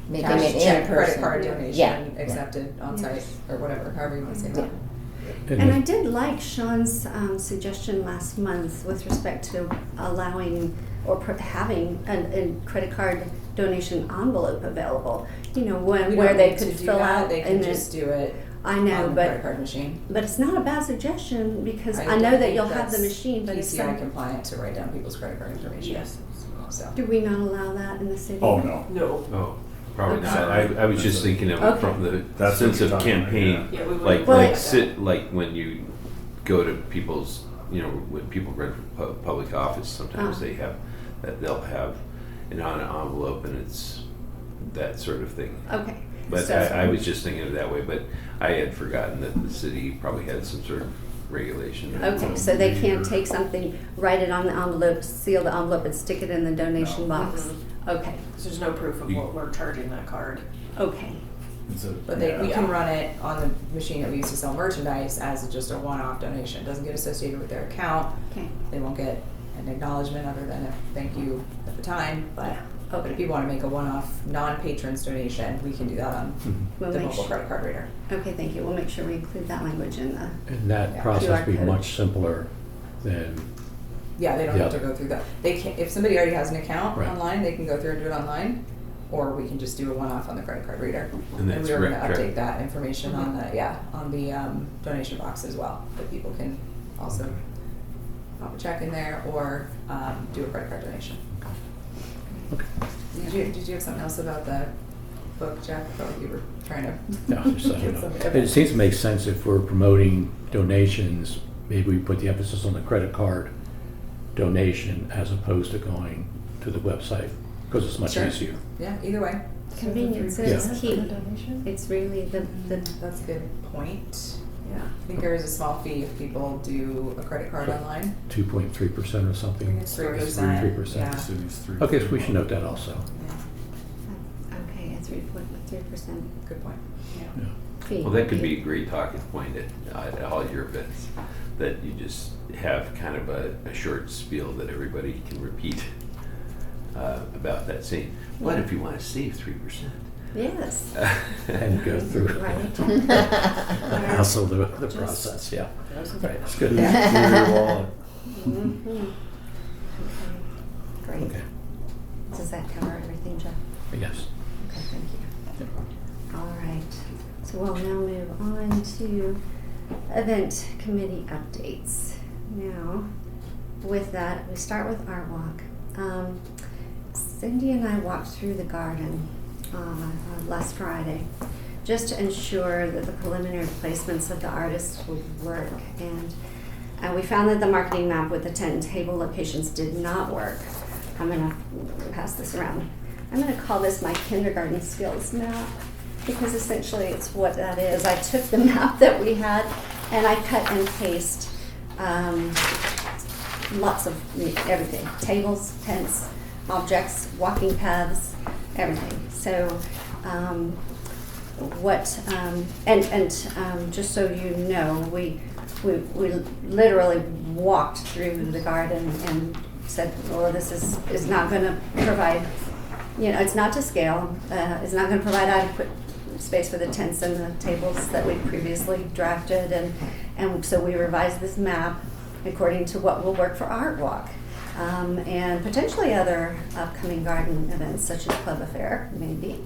Making cash it in check, credit person. card Yeah. donation accepted on site, Yes. or whatever, however you wanna say that. And I did like Sean's suggestion last month with respect to allowing or having a credit card donation envelope available. You know, We don't where they need to could do fill that, out. they can and just do it I know, on the credit but card machine. it's not a bad suggestion because I don't know that think you'll have the that's machine, but it's PCI compliant to write down people's credit card information. Yes. So. do we not allow that in the city? Oh, no. No. Oh, probably Okay. not. I was just thinking of Okay. it from the That's sense what of you're talking about, campaign. Yeah, we would. Like, Well, like when you go to people's, when people run for public office, sometimes Oh. they have, that they'll have an envelope and it's that sort of thing. Okay. But So- I was just thinking of it that way, but I had forgotten that the city probably had some sort of regulation. Okay, so they can't take something, write it on the envelope, seal the envelope, and stick it in the donation No. box? Okay, So there's no proof of what we're charging that card. okay. It's a, But we can run it on the machine that we use to sell merchandise as just a one-off donation. It doesn't get associated with their account. Okay. They won't get an acknowledgement other than a thank you at the time, but if people wanna make a one-off non-patrons donation, we can do that on We'll the make mobile sure. credit card reader. Okay, thank you. We'll make sure we include that language in the, And that Yeah. process be QR code. much simpler than, Yeah, they don't have to Yeah. go through that. They can, if somebody already has an account Right. online, they can go through and do it online, or we can just do a one-off on the credit card reader. And that's we were gonna correct. update that information on the donation box as well, that people can also pop a check in there or do a credit card donation. okay. Did you have something else about the book, Jack? I felt like you were trying to. No, just, get some- it seems to make sense if we're promoting donations, maybe we put the emphasis on the credit card donation as opposed to going to the website, because it's much Sure. easier. Yeah, either way. convenience Yeah. is key. It's really the, That's a good point. Yeah, I think there is a small fee if people do a credit card online. 2.3% or something. It's 3%. 3%. Yeah. the city's 3%. Okay, so we should note that also. Yeah, okay, a 3.3% good point. Yeah. fee. Well, that could be a great talking point at all your events, that you just have kind of a short spiel that everybody can repeat about that saying, what if you want to save 3%? Yes. And go through. Right. Also the process, yeah. Right, that's good. Mhm. Okay, great. Okay, Does that cover everything, Jeff? yes. Okay, thank you. All right, so we'll now move on to event committee updates. Now, with that, we start with Art Walk. Cindy and I walked through the garden last Friday, just to ensure that the preliminary placements of the artists would work. And we found that the marketing map with the tent and table locations did not work. I'm gonna pass this around. I'm gonna call this my kindergarten skills map, because essentially it's what that is. I took the map that we had and I cut and paste lots of everything, tables, tents, objects, walking paths, everything. So just so you know, we literally walked through the garden and said, well, this is not going to provide, it's not to scale. It's not going to provide adequate space for the tents and the tables that we previously drafted, and so we revised this map according to what will work for Art Walk. And potentially other upcoming garden events such as Club Affair, maybe.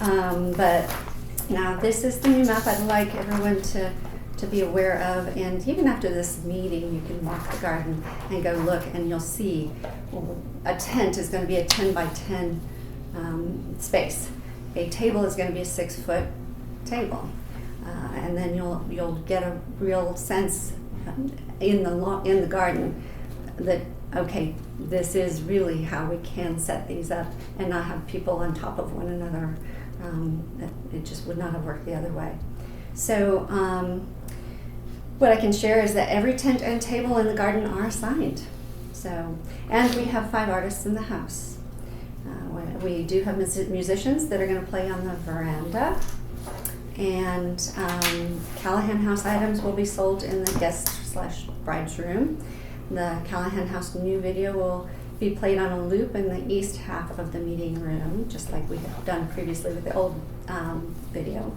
But now this is the new map I'd like everyone to be aware of. And even after this meeting, you can walk the garden and go look, and you'll see a tent is going to be a 10 by 10 space. A table is going to be a 6-foot table. And then you'll get a real sense in the garden that okay, this is really how we can set these up and not have people on top of one another. It just would not have worked the other way. So what I can share is that every tent and table in the garden are assigned. So, and we have 5 artists in the house. We do have musicians that are going to play on the veranda, and Callahan House items will be sold in the guest/bride's room. The Callahan House new video will be played on a loop in the east half of the meeting room, just like we have done previously with the old video.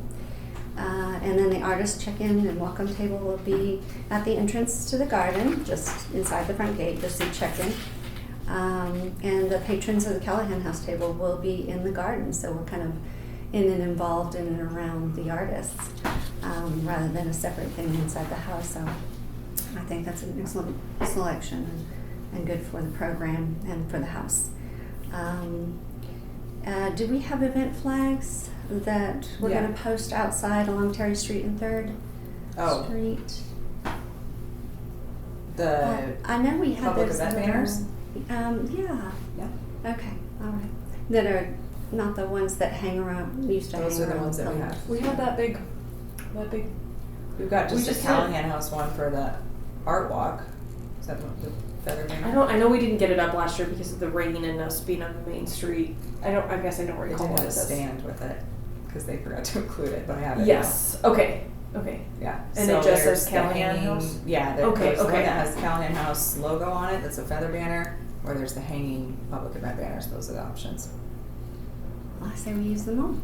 And then the artist check-in and welcome table will be at the entrance to the garden, just inside the front gate. You'll see check-in. And the patrons of the Callahan House table will be in the garden, so we're kind of in and involved in and around the artists, rather than a separate thing inside the house. So I think that's an excellent selection and good for the program and for the house. Do we have event flags that we're Yeah. going to post outside along Terry Street and 3rd Street? I know we have public those event little- banners? Yeah. Yeah. Okay. All right. That are not the ones that hang around. Used to Those hang are the around ones that we the- have. We have that big. We've got We just a just had- Callahan House one for the art walk. Is that the feather banner? I know we didn't get it up last year because of the rain and us being on the main street. I guess I don't They recall did what have it a says. stand with it because they forgot to include it, but I have it. Yes. Okay. Now. Yeah. And So it just there's says the Callahan hanging- House? Yeah. Okay, There's the one okay. that has Callahan House logo on it. That's a feather banner. Or there's the hanging public event banners. Those are the options. Well, I say we use them all.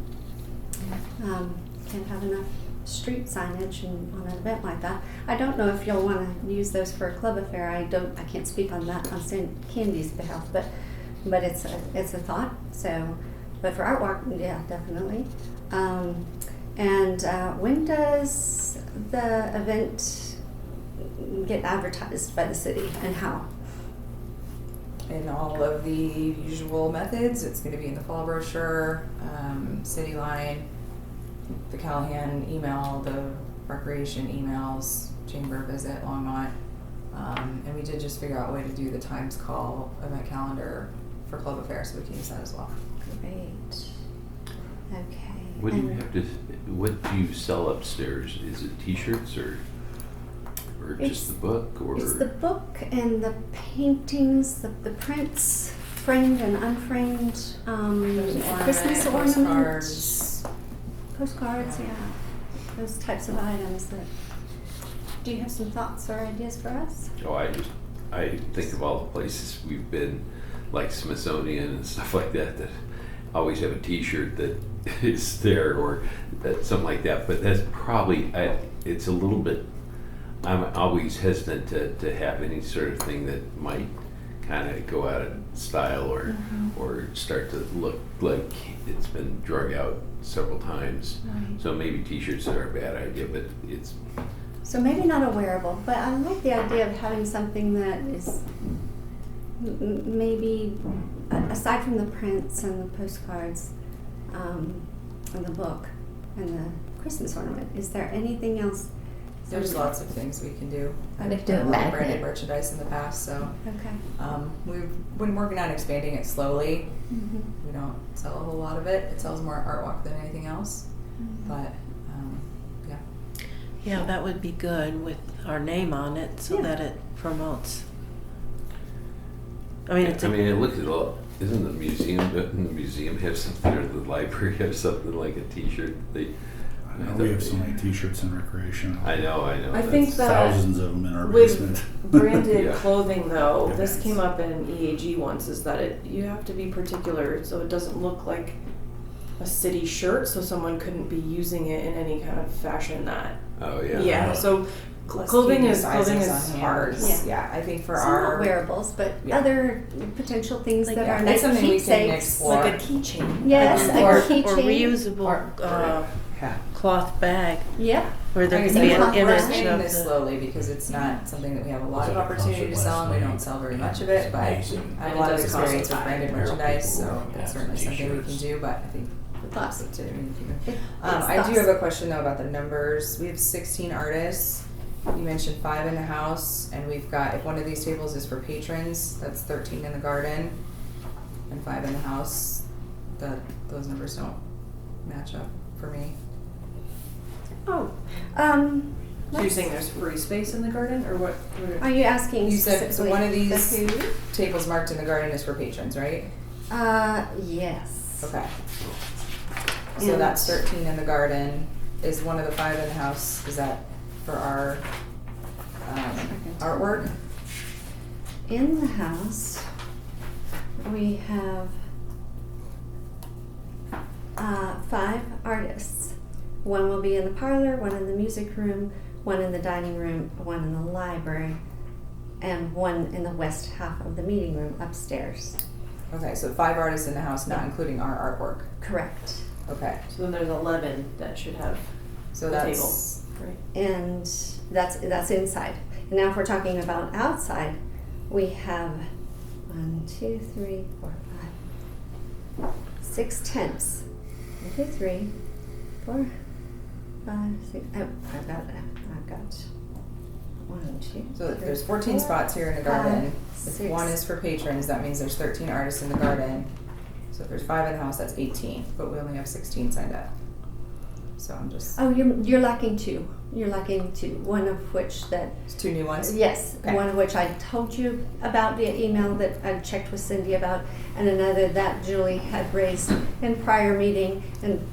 Can't have enough street signage on an event like that. I don't know if you'll want to use those for a club affair. I can't speak on that on Candy's behalf, but it's a thought. So, but for Art Walk, yeah, definitely. And when does the event get advertised by the city, and how? In all of the usual methods, it's going to be in the fall brochure, City Line, the Callahan email, the recreation emails, chamber visit, Longmont. And we did just figure out a way to do the Times Call event calendar for club affairs, so we can use that as well. Great. Okay. What do you And have to? What do you sell upstairs? Is it T-shirts or It's- just the book or? It's the book and the paintings, the prints, framed and unframed, Christmas ornaments, postcards, yeah, those types of items. Do you have some thoughts or ideas for us? Oh, I think of all the places we've been, like Smithsonian and stuff like that always have a T-shirt that is there or something like that. But that's probably it's a little bit. I'm always hesitant to have any sort of thing that might kind of go out of style or start to look like it's been drug out several times. Right. So maybe T-shirts are a bad idea, but it's. So maybe not a wearable, but I like the idea of having something that is maybe, aside from the prints and the postcards, and the book and the Christmas ornament, is there anything else? There's lots of things we can do. Okay. We've done a lot of branded merchandise in the past, so Okay. we've been working on expanding it slowly. Mhm. We don't sell a whole lot of it. It sells more Art Walk than anything else, Mhm. but yeah. Yeah, that would be good with our name on it so Yeah. that it promotes. I mean, it's I mean, I look at all. Isn't the museum? Doesn't the museum have something, or the library have something like a T-shirt? I know we have so many T-shirts in recreation. I know. I think that Thousands of them in our basement. with branded Yeah. clothing, though, this Yes. came up in EAG once. Is that you have to be particular so it doesn't look like a city shirt, so someone couldn't be using it in any kind of fashion that. Oh yeah. Yeah. So Let's clothing keep is the clothing sizes is on hard. hand. Yeah. Yeah, I think for So our not wearables, but Yeah. other potential things Like, that yeah, are that's nice something we can keepsakes. explore. like a keychain. Yes, Or- a keychain. Or reusable yeah. cloth bag Yep. where there Like I can said, be we're an image expanding of this the. slowly because it's not something that we have a lot Was of at a opportunity to concert sell, and we last don't night. sell very much of it. But I Amazing. have a And lot it of does cost experience with $5. branded There are merchandise, people so who that's have certainly something we can T-shirts. do. But I think Thoughts. to It- I it's do thoughts. have a question though about the numbers. We have 16 artists, You mentioned 5 in the house, and we've got, if one of these tables is for patrons, that's 13 in the garden, and 5 in the house. Those numbers don't match up for me. Oh, So you're saying there's free space in the garden, or what? are you asking You said, so specifically one of the these who? tables marked in the garden is for patrons, right? Yes. Okay. So And- that's 13 in the garden. Is one of the 5 in the house, is that for our artwork? In the house, we have 5 artists. One will be in the parlor, one in the music room, one in the dining room, one in the library, and one in the west half of the meeting room upstairs. Okay, so 5 artists in the house, not including our artwork. Correct. Okay, So then there's 11 that should have so a that's, table, right? And that's inside. And now if we're talking about outside, we have 1, 2, 3, 4, 5, 6 tents. 1, 2, 3, 4, 5, 6. Oh, I've got 1, 2. so 3, there's 14 4, spots here in the 5, garden. If 6. 1 is for patrons, that means there's 13 artists in the garden. So if there's 5 in the house, that's 18, but we only have 16 signed up. So I'm just, Oh, you're lacking 2. You're lacking 2. One of which that it's 2 new ones? yes, Okay. one of which I told you about via email that I checked with Cindy about, and another that Julie had raised in prior meeting and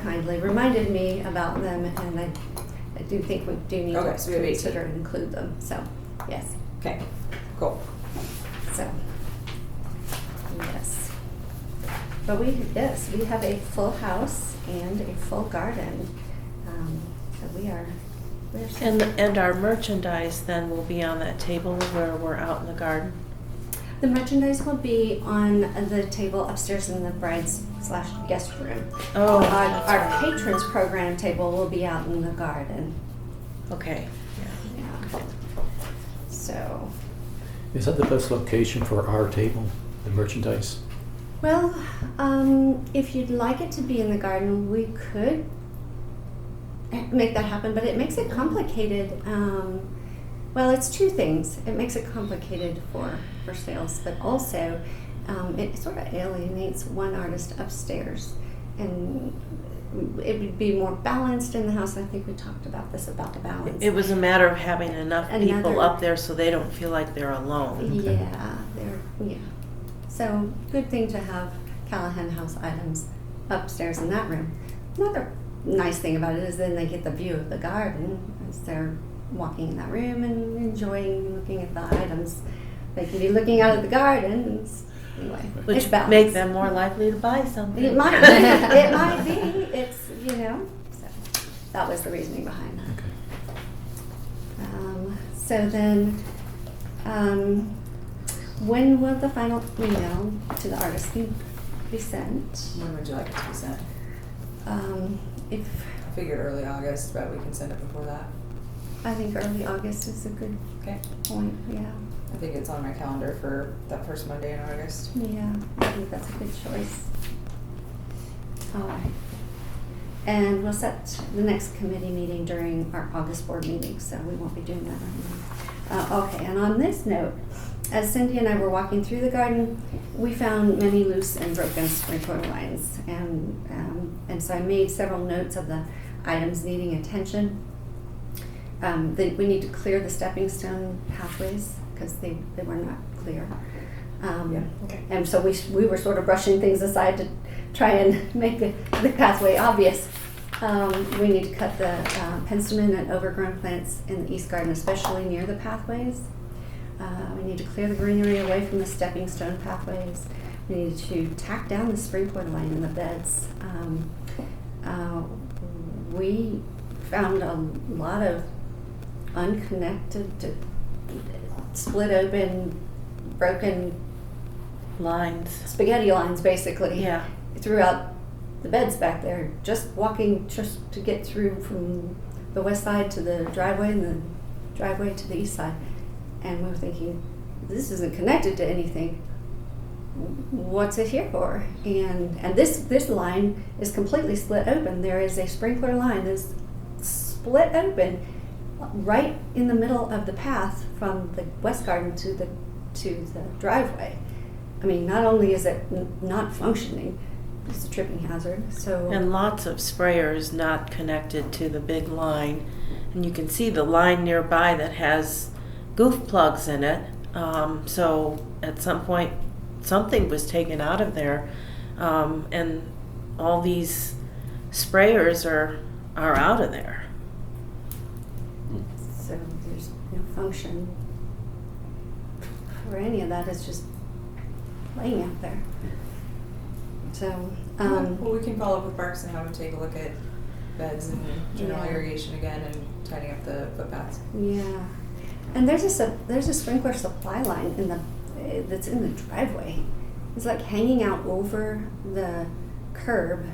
kindly reminded me about them, and I do think we do need Okay, to so we have 18. consider and include them. So, yes. Okay, cool. So, yes. But we have a full house and a full garden. So we're And our merchandise then will be on that table where we're out in the garden. the merchandise will be on the table upstairs in the bride's / guest room. Oh, Our that's right. patrons program table will be out in the garden. Okay. Yeah. So, Is that the best location for our table, the merchandise? well, if you'd like it to be in the garden, we could make that happen, but it makes it complicated. Well, it's 2 things. It makes it complicated for sales, but also it sort of alienates one artist upstairs, and it would be more balanced in the house. I think we talked about this, about the balance. It was a matter of having enough people Another- up there so they don't feel like they're alone. Yeah, yeah. So good thing to have Callahan House items upstairs in that room. Another nice thing about it is then they get the view of the garden as they're walking in that room and enjoying looking at the items. They can be looking out at the garden. And anyway, it's Which balanced. make them more likely to buy something. It might be. It might be. It's So that was the reasoning behind that. Okay. So then, when will the final email to the artist be sent? When would you like it to be sent? If I figured early August, but we can send it before that. I think early August is a good Okay. point. Yeah, I think it's on my calendar for that first Monday in August. yeah. I think that's a good choice. All right. And we'll set the next committee meeting during our August board meeting, so we won't be doing that right now. Okay, and on this note, as Cindy and I were walking through the garden, we found many loose and broken sprinkler lines, and so I made several notes of the items needing attention. We need to clear the stepping stone pathways because they were not clear. Okay. And so we were sort of brushing things aside to try and make the pathway obvious. We need to cut the penstemon and overgrown plants in the east garden, especially near the pathways. We need to clear the greenery away from the stepping stone pathways. We need to tack down the sprinkler line in the beds. We found a lot of unconnected, split open, broken Lines. spaghetti lines, basically. Yeah. Throughout the beds back there, just walking just to get through from the west side to the driveway and the driveway to the east side. And we were thinking, this isn't connected to anything. What's it here for? And this line is completely split open. There is a sprinkler line that's split open right in the middle of the path from the west garden to the driveway. I mean, not only is it not functioning, it's a tripping hazard. So And lots of sprayers not connected to the big line. And you can see the line nearby that has goof plugs in it. So at some point, something was taken out of there. And all these sprayers are out of there. So there's no function for any of that. It's just laying out there. So, Well, we can follow up with Parks and have them take a look at beds and general Yeah. irrigation again and tidying up the footpaths. yeah. And there's a sprinkler supply line that's in the driveway. It's like hanging out over the curb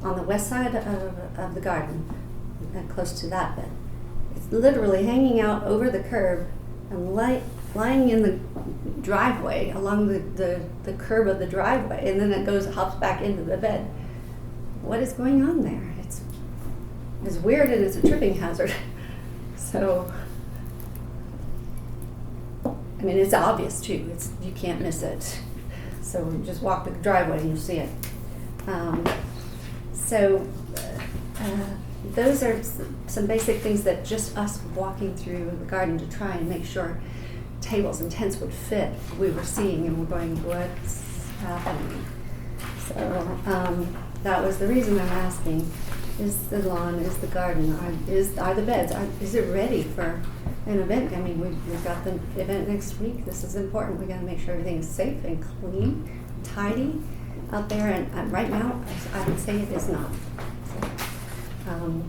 on the west side of the garden, close to that bed. It's literally hanging out over the curb and lying in the driveway along the curb of the driveway, and then it hops back into the bed. What is going on there? It's weird, and it's a tripping hazard. So, I mean, it's obvious too. You can't miss it. So just walk the driveway and you'll see it. Those are some basic things that just us walking through the garden to try and make sure tables and tents would fit, we were seeing, and we're going, what's happening? So that was the reason I'm asking, is the lawn, is the garden, are the beds, is it ready for an event? I mean, we've got the event next week. This is important. We got to make sure everything is safe and clean, tidy out there, and right now I would say it is not. So,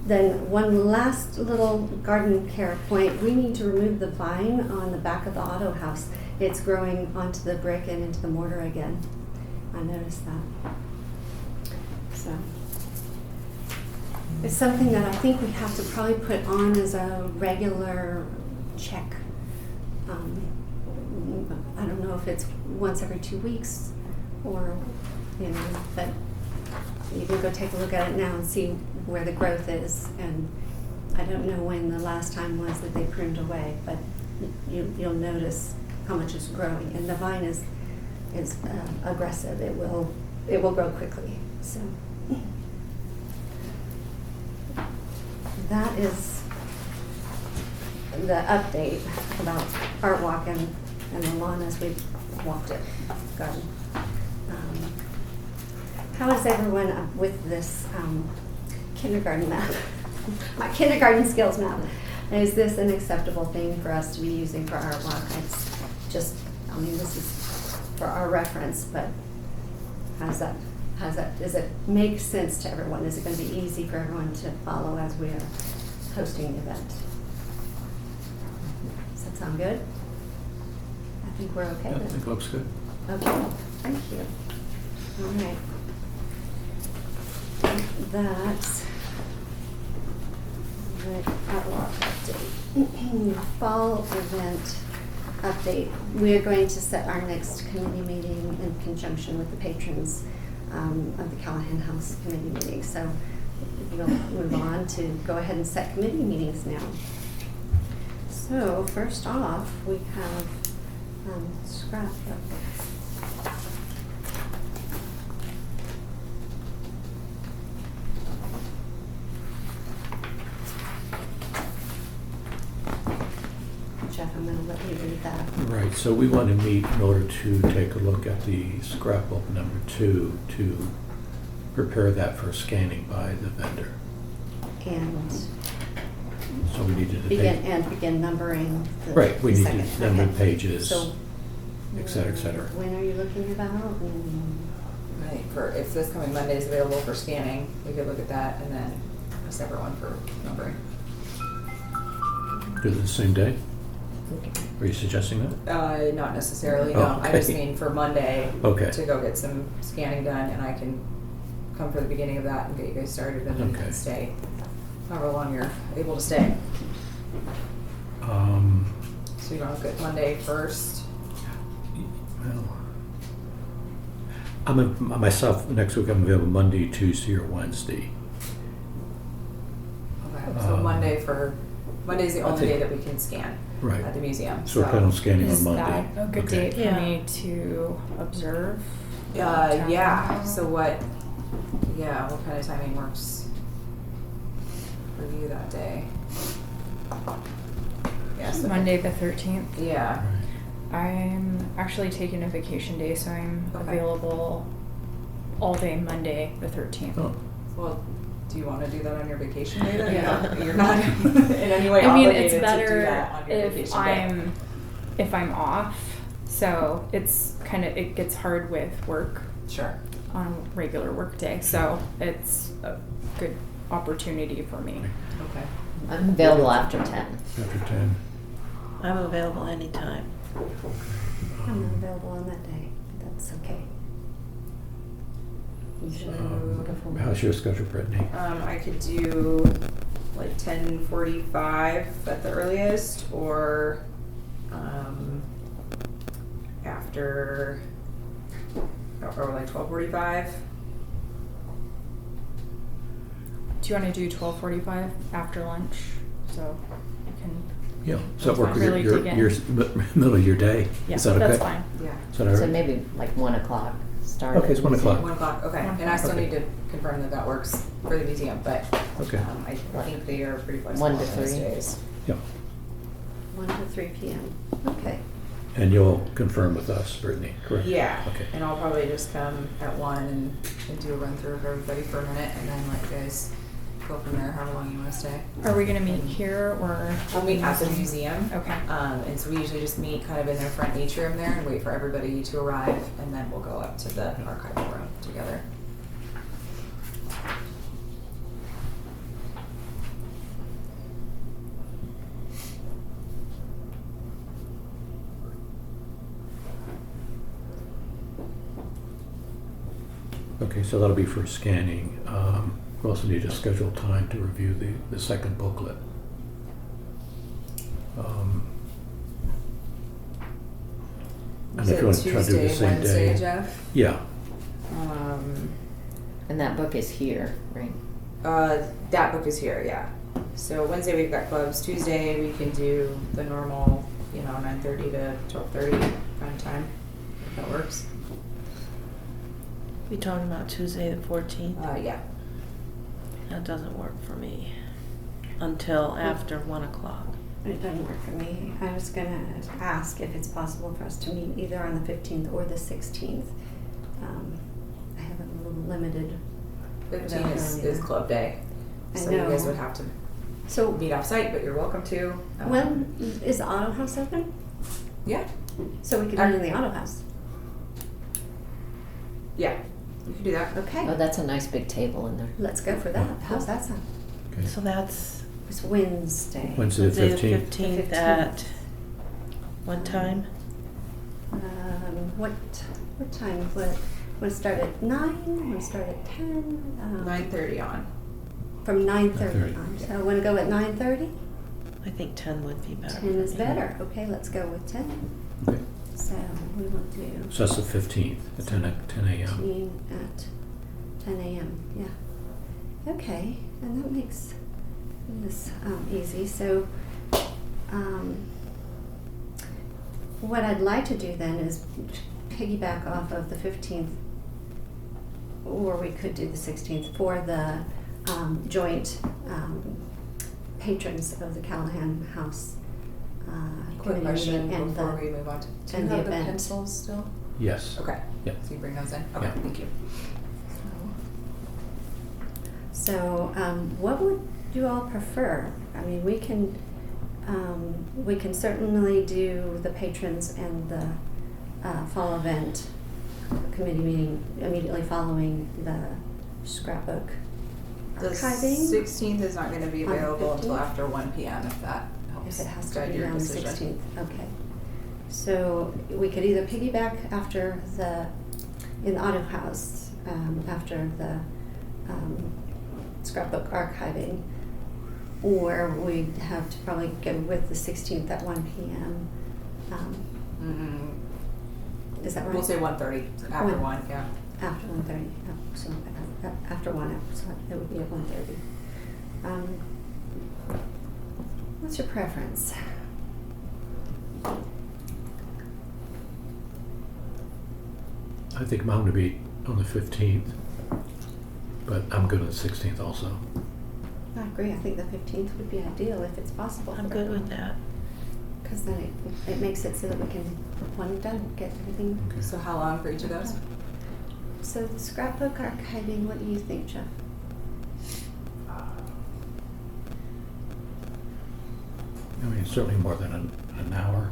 then one last little garden care point, we need to remove the vine on the back of the auto house. It's growing onto the brick and into the mortar again. I noticed that. So it's something that I think we have to probably put on as a regular check. I don't know if it's once every 2 weeks or, but you can go take a look at it now and see where the growth is. And I don't know when the last time was that they pruned away, but you'll notice how much is growing. And the vine is aggressive. It will grow quickly. So that is the update about Art Walk and the lawn as we walked it, garden. How is everyone with this kindergarten map? My kindergarten skills map. Is this an acceptable thing for us to be using for Art Walk? It's just, this is for our reference, but does it make sense to everyone? Is it going to be easy for everyone to follow as we are hosting the event? Does that sound good? I think we're okay. Yeah, I think it looks good. Okay, thank you. All right. That's the Art Walk update. Fall event update. We are going to set our next committee meeting in conjunction with the patrons of the Callahan House committee meeting. So we'll move on to go ahead and set committee meetings now. So first off, we have scrap update. Jeff, I'm going to let you read that. Right, so we want to meet in order to take a look at the scrapbook number 2 to prepare that for scanning by the vendor. And So we need to take, begin numbering the right, we need second. to number Okay. pages, So, et cetera, et cetera. when are you looking about? Right, if this coming Monday is available for scanning, we could look at that and then a separate one for numbering. Do it the same day? Are you suggesting that? Not necessarily, Oh, no. I just okay. mean for Monday Okay. to go get some scanning done, and I can come for the beginning of that and get you guys started, and then you Okay. can stay however long you're able to stay. So you want to look at Monday first? Well, myself, next week I'm available Monday, Tuesday, or Wednesday. Okay, so Monday for Monday's the I only think- day that we can scan Right. at the museum. So we're planning on scanning on Is Monday. that a good Okay. date for Yeah. me to observe? Yeah, so what kind of timing works for you that day? Yeah, so Monday the 13th. Yeah. I'm actually taking a vacation day, so I'm Okay. available all day Monday the 13th. Oh, Well, do you want to do that on your vacation day then? Yeah. You're not in any way I mean, obligated it's to do better that on your if vacation day. I'm off. So it's it gets hard with work Sure. on a regular work day. So it's a good opportunity for me. Okay. I'm available after 10. after 10. I'm available anytime. I'm not available on that day. That's okay. How's your schedule, Brittany? I could do like 10:45 at the earliest, or after, or like 12:45. Do you want to do 12:45 after lunch? So you can. Yeah, does that work with Really your, dig in. your middle of your day? Yeah, Is that okay? that's fine. Yeah. Is that all So right? maybe like 1 o'clock start. Okay, it's 1 o'clock. 1 o'clock. Okay. One And I still o'clock. need to confirm that that works for the museum, but Okay. I think they are pretty flexible 1 to on those 3. days. Yeah. 1 to 3 p.m. Okay. And you'll confirm with us, Brittany, correct? Yeah. Okay. And I'll probably just come at 1 and do a run through of everybody for a minute, and then let you guys go from there, however long you want to stay. Are we gonna meet here or? We'll meet at the museum. Okay. And so we usually just meet kind of in their front atrium there and wait for everybody to arrive, and then we'll go up to the archival room together. Okay, so that'll be for scanning. We also need to schedule time to review the second booklet. And Is if you it want to try to do the Tuesday, same Wednesday, day. Jeff? Yeah, And that book is here, right? That book is here, yeah. So Wednesday we've got clubs. Tuesday we can do the normal, 9:30 to 12:30 kind of time, if that works. We talking about Tuesday the 14th? Yeah. That doesn't work for me until after 1 o'clock. It doesn't work for me. I was gonna ask if it's possible for us to meet either on the 15th or the 16th. I have a little limited. 15 is club day. I So you guys know. would have to So meet off site, but you're welcome to. when is the auto house open? Yeah. So we could meet in the auto house. Yeah. You can do that. Okay. Oh, that's a nice big table in there. Let's go for that. How's that sound? okay. So that's It's Wednesday. Wednesday the Wednesday the 15th. 15th at what time? What time? Want to start at 9? Want to start at 10? 9:30 on. From 9:30 9:30. on. So want to go at 9:30? I think 10 would be better. 10 is for me. better. Okay, let's go with 10. Okay. So we will do So that's the 15th at 10 a.m. 15 at 10 a.m. Yeah. Okay, and that makes this easy. So what I'd like to do then is piggyback off of the 15th, or we could do the 16th for the joint patrons of the Callahan House Quick committee question meeting and before the we move on. Do you and the have the event. pencils still? Yes. Okay. Yep. So you bring those in? Okay, Yeah. thank you. So, what would you all prefer? I mean, we can certainly do the patrons and the fall event committee meeting immediately following the scrapbook The archiving. 16th is not going to be On the available until 15th? after 1 p.m. if that helps If it has to guide be your on the decision. 16th, okay. So we could either piggyback in the auto house after the scrapbook archiving, or we'd have to probably go with the 16th at 1 p.m. Is that right? We'll say 1:30 after 1. 1, yeah. After 1:30, so after 1, so it would be at 1:30. What's your preference? I think mine would be on the 15th, but I'm good on the 16th also. I agree. I think the 15th would be ideal if it's possible. I'm good with that. Because then it makes it so that we can, when we're done, get everything. Okay. So how long for each of those? So the scrapbook archiving, what do you think, Jeff? I mean, certainly more than an hour,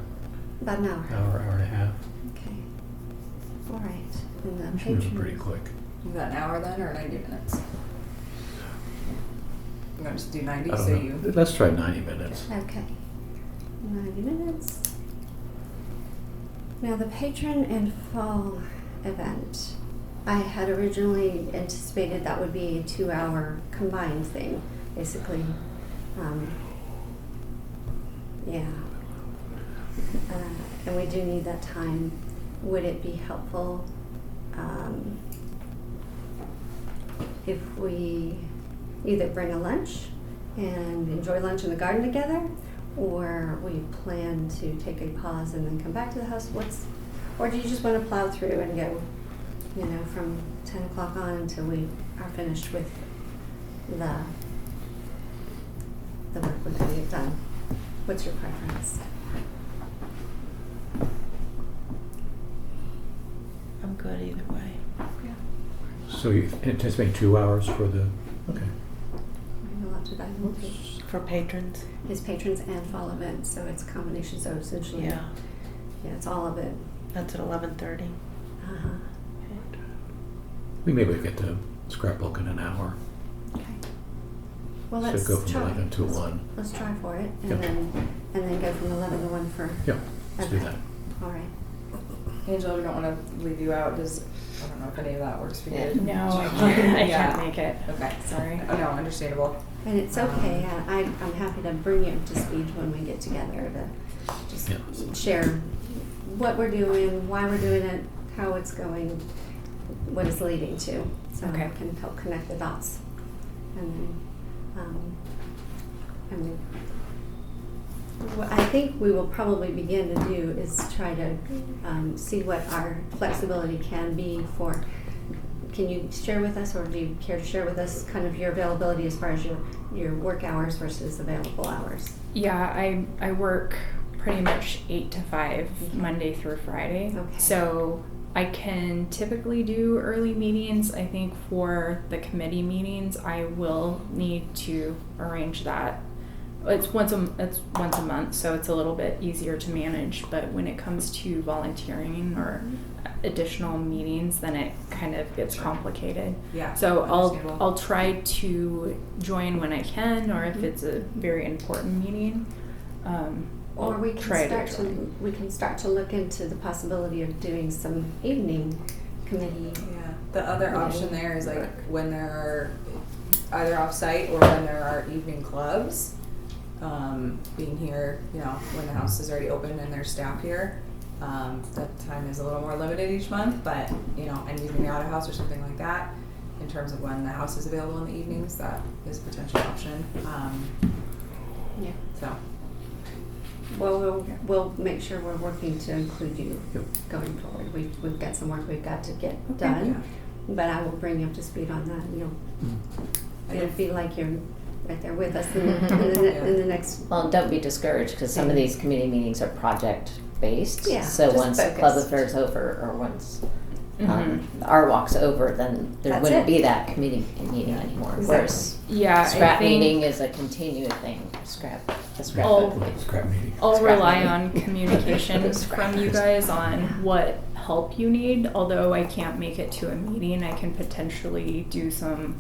About an hour. hour and a half. Okay. All right. And the It's moving patrons. pretty quick. You got an hour then, or 90 minutes? I'm gonna just do 90, I so don't you. know. Let's try 90 minutes. Okay. 90 minutes. Now the patron and fall event. I had originally anticipated that would be a 2-hour combined thing, basically. Yeah. And we do need that time. Would it be helpful if we either bring a lunch and enjoy lunch in the garden together, or we plan to take a pause and then come back to the house? Or do you just want to plow through and go, from 10 o'clock on until we are finished with the work we're going to get done? What's your preference? I'm good either way. So you anticipate 2 hours for the, okay. We're allowed to dive into For patrons? his patrons and fall event, so it's a combination, so essentially, Yeah. it's all of it. That's at 11:30. Uh-huh. We maybe get the scrapbook in an hour. Okay. Well, So let's go from try. 11 to 1. Let's try for it, and Yep. then go from 11 to 1 for. Yeah, let's do Okay. that. All right. Angela, we don't want to leave you out. I don't know if any of that works for you. Yeah. No, I can't, I Yeah. can't make it. Okay. Sorry. Oh, no, understandable. And it's okay. I'm happy to bring you up to speed when we get together to just Yeah. share what we're doing, why we're doing it, how it's going, what it's leading to, so Okay. I can help connect the dots. And then, what I think we will probably begin to do is try to see what our flexibility can be for. Can you share with us, or do you care to share with us kind of your availability as far as your work hours versus available hours? Yeah, I work pretty much 8 to 5 Monday through Friday. Okay. So I can typically do early meetings. I think for the committee meetings, I will need to arrange that. It's once a month, so it's a little bit easier to manage. But when it comes to volunteering or additional meetings, then it kind of gets complicated. Yeah. So understandable. I'll try to join when I can, or if it's a very important meeting. Or I'll we can try start to look into the possibility of doing some evening committee. Yeah. The other Yeah. option there is like when there are either off-site or when there are evening clubs, being here, when the house is already open and there's staff here. That time is a little more limited each month, but, and using the auto house or something like that, in terms of when the house is available in the evenings, that is a potential option. Yeah. So, Well, we'll make sure we're working to include you Yep. going forward. We've got some work we've got to get Okay. done, but I will bring you up to speed on that. It'll feel like you're right there with us in the next. Well, don't be discouraged, because some of these committee meetings are project-based. Yeah, So just once the club focused. affair's over, or once Mhm. our walk's over, then there That's wouldn't it. be that committee meeting anymore. Exactly. Whereas Yeah, I scrap think meeting is a continuing thing. The scrap Oh. book. Scrap meeting. I'll Scrap rely meeting. on communication from you guys on what help you need. Although I can't make it to a meeting, I can potentially do some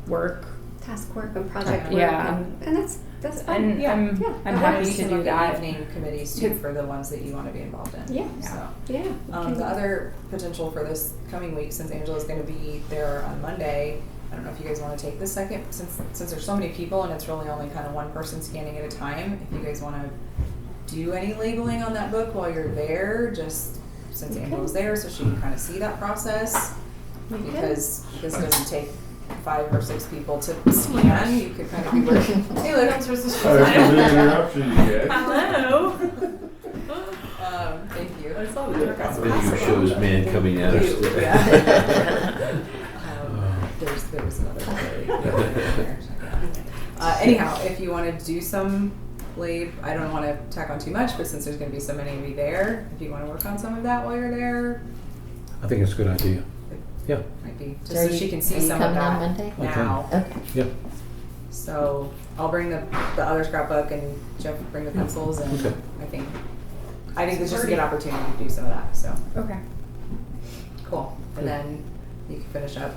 work. Task work and project work, Yeah. and that's fine. And yeah. I'm that happy works. we to can do look at that. evening committees too for the ones that you want to be involved in. Yeah. So. Yeah. okay. The other potential for this coming week, since Angela's going to be there on Monday, I don't know if you guys want to take the second, since there's so many people and it's really only kind of one person scanning at a time. If you guys want to do any labeling on that book while you're there, just since Okay. Angela's there, so she can kind of see that process, Okay. because this doesn't take 5 or 6 people to scan, you could kind of be working. Hey, look, I'm supposed to Sorry for the interruption, you guys. Hello. Thank you. I saw the truck outside. Video shows man coming out of Yeah. There was another one. Anyhow, if you want to do some late, I don't want to tack on too much, but since there's going to be so many of you there, if you want to work on some of that while you're there, I think it's a good idea. Yeah. might be just So so she can see are you some of coming on that Monday? now. Okay. Yeah. So I'll bring the other scrapbook and Jeff will bring the pencils, and Okay. I think it's just a good opportunity to do some of that. So Okay. cool, and Good. then you can finish up,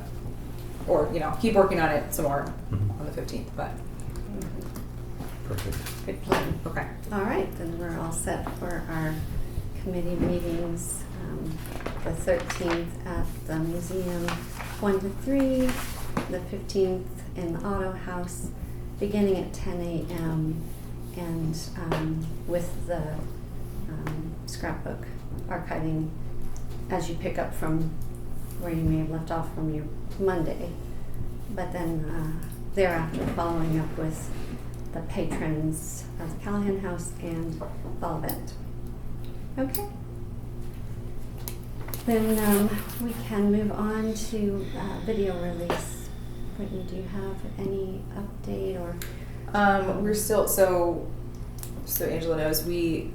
or keep working on it some more Mhm. on the 15th. But Perfect. Good plan. okay, All right, then we're all set for our committee meetings. The 13th at the museum, 1 to 3. The 15th in the Auto House, beginning at 10 a.m. And with the scrapbook archiving as you pick up from where you may have left off from your Monday. But then thereafter, following up with the patrons of the Callahan House and fall event. Okay. Then we can move on to video release. Whitney, do you have any update or? we're still so Angela knows we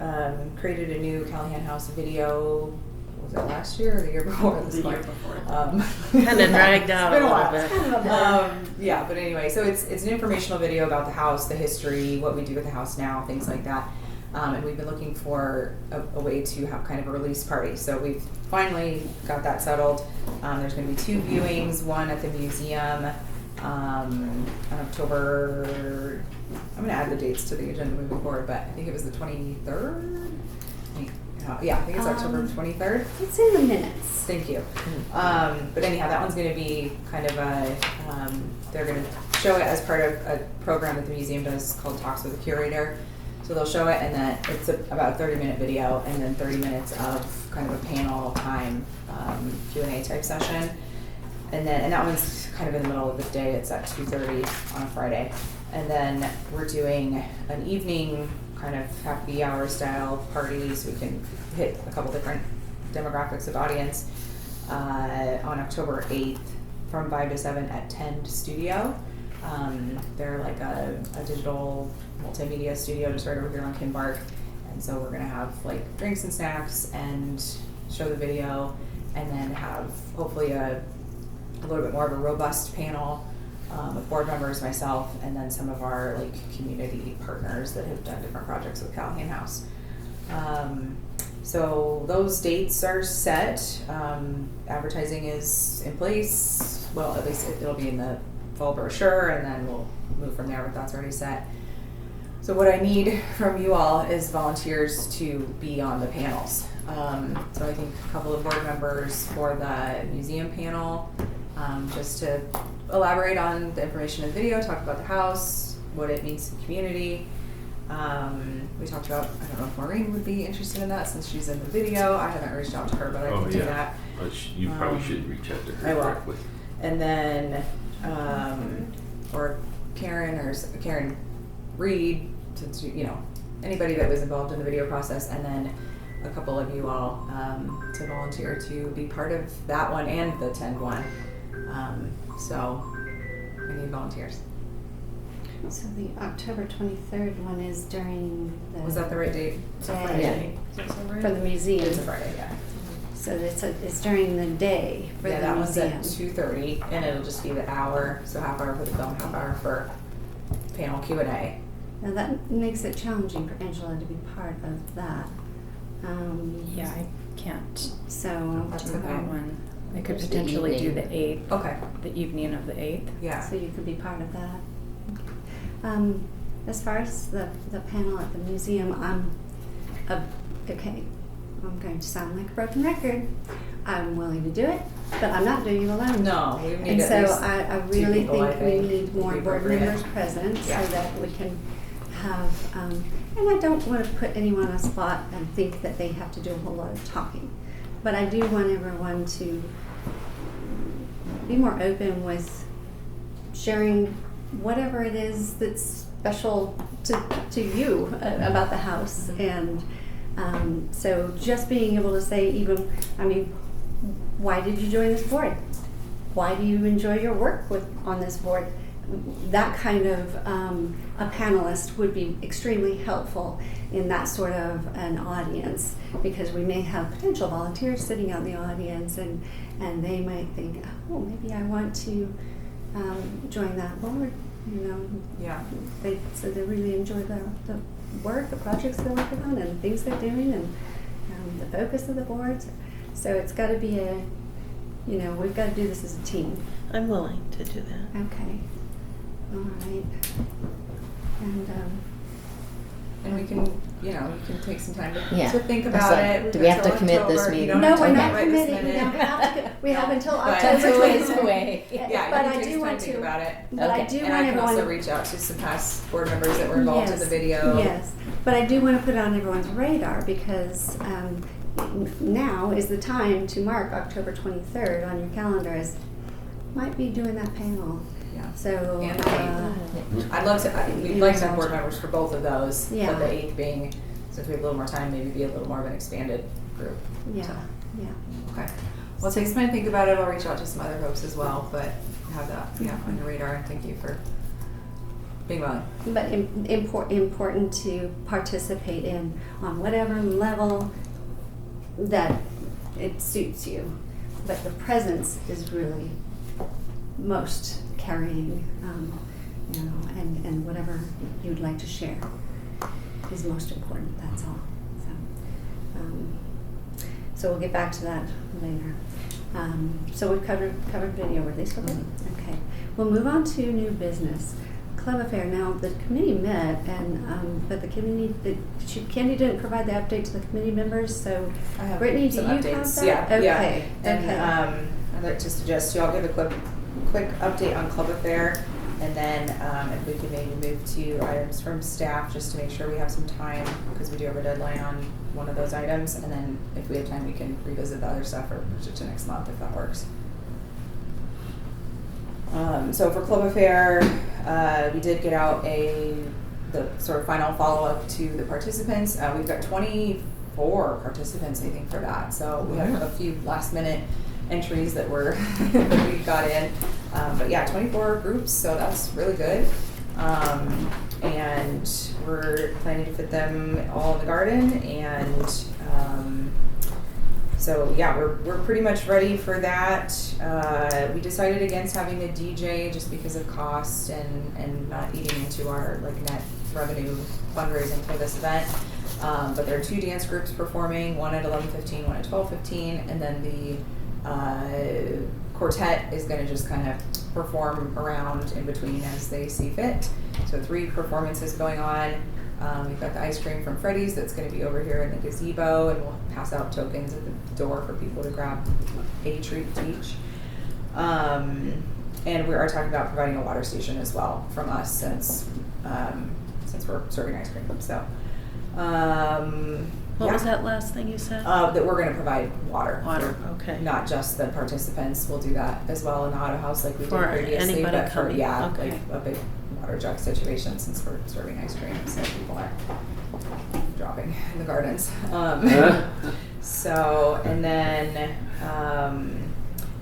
created a new Callahan House video. Was it last year or the year before? At this The point? year before. Kind of dragged out a It's been a little while. bit. Yeah, but anyway, so it's an informational video about the house, the history, what we do with the house now, things like that. And we've been looking for a way to have kind of a release party. So we've finally got that settled. There's going to be 2 viewings, one at the museum on October. I'm going to add the dates to the agenda moving forward, but I think it was the 23rd. Yeah, I think it's October 23rd. It's in the minutes. Thank you. But anyhow, that one's going to be kind of a, they're going to show it as part of a program that the museum does called Talks with a Curator. So they'll show it, and then it's about a 30-minute video, and then 30 minutes of kind of a panel time Q&A type session. And that one's kind of in the middle of the day. It's at 2:30 on a Friday. And then we're doing an evening kind of happy hour style party, so we can hit a couple different demographics of audience on October 8th from 5 to 7 at Tend Studio. They're like a digital multimedia studio just right over here on Kinbark. And so we're gonna have like drinks and snacks and show the video, and then have hopefully a little bit more of a robust panel with board members, myself, and then some of our like community partners that have done different projects with Callahan House. So those dates are set. Advertising is in place. Well, at least it'll be in the fall brochure, and then we'll move from there, but that's already set. So what I need from you all is volunteers to be on the panels. So I think a couple of board members for the museum panel, just to elaborate on the information in the video, talk about the house, what it means to the community. We talked about, I don't know if Maureen would be interested in that since she's in the video. I haven't reached out to her, but I can do that. Well, you probably should reach out to her I will. directly. And then, or Karen Reed, since anybody that was involved in the video process, and then a couple of you all to volunteer to be part of that one and the Tend one. So we need volunteers. So the October 23rd one is during the. Was that the right date? Day. Friday. Is that so right? For the museum. It's a Friday, yeah. So it's during the day for Yeah, the that museum. one's at 2:30, and it'll just be the hour, so half hour for the film, half hour for panel Q&A. Now that makes it challenging for Angela to be part of that. Yeah, I can't So. That's do okay. that one. I could Just the potentially do evening. the 8th, Okay, the evening of the 8th. yeah. So you could be part of that. As far as the panel at the museum, okay, I'm going to sound like a broken record. I'm willing to do it, but I'm not doing it alone. No, we need And at so least I two really people, think I we think, need more would be board appropriate. members present Yeah. so that we can have, and I don't want to put anyone on a spot and think that they have to do a whole lot of talking. But I do want everyone to be more open with sharing whatever it is that's special to you about the house. And so just being able to say, even, I mean, why did you join this board? Why do you enjoy your work on this board? That kind of a panelist would be extremely helpful in that sort of an audience, because we may have potential volunteers sitting out in the audience, and they might think, oh, maybe I want to join that board. You know, Yeah. they really enjoy the work, the projects they're working on, and the things they're doing, and the focus of the boards. So it's got to be we've got to do this as a team. I'm willing to do that. Okay. All right. And we can, you can take some time Yeah. to think It's about like, it. do we have to until commit this October. You meeting? don't No, have to we're commit not right this committing. We minute. don't have to. We have until But- October That's a ways 23rd. away. Yeah, But you I can take do some time want to think to. about it. But I Okay. do And want I can everyone. also reach out to some past board members that were involved in the video. Yes, but I do want to put it on everyone's radar, because now is the time to mark October 23rd on your calendar as might be doing that panel. Yeah. So And I'd love to, we'd like to have board members for both of those. Yeah. But the 8th being, since we have a little more time, maybe be a little more of an expanded group. yeah, So, yeah. okay. Well, take some time to think about it. I'll reach out to some other folks as well, but have that, on your radar, and thank you for being willing. But important to participate in on whatever level that it suits you. But the presence is really most carrying, and whatever you'd like to share is most important. That's all. So we'll get back to that later. So we've covered video release. Okay. Okay. We'll move on to new business. Club affair. Now the committee met, and but the committee, Candy didn't provide the update to the committee members. So I have Brittany, do some you updates. have that? Yeah, Okay. And Okay. I'd like to suggest you all give a quick update on Club Affair, and then if we could maybe move to items from staff, just to make sure we have some time, because we do have a deadline on one of those items, and then if we have time, we can revisit the other stuff or push it to next month if that works. So for Club Affair, we did get out the sort of final follow-up to the participants. We've got 24 participants, I think, for that. So we have a few last-minute entries that were that we got in. But yeah, 24 groups, so that's really good. And we're planning to fit them all in the garden, and so yeah, we're pretty much ready for that. We decided against having a DJ just because of cost and not eating into our net revenue fundraising for this event. But there are 2 dance groups performing, one at 11:15, one at 12:15, and then the quartet is going to just kind of perform around in between as they see fit. So 3 performances going on. We've got the ice cream from Freddy's that's going to be over here in the gazebo, and we'll pass out tokens at the door for people to grab a treat each. And we are talking about providing a water station as well from us, since we're serving ice cream. So What was that last thing you said? that we're going to provide water. Water, for okay. Not just the participants. We'll do that as well in the auto house like we For did previously. anybody But for, coming, okay. like a big water jug situation, since we're serving ice cream, so people aren't dropping in the gardens. So, and then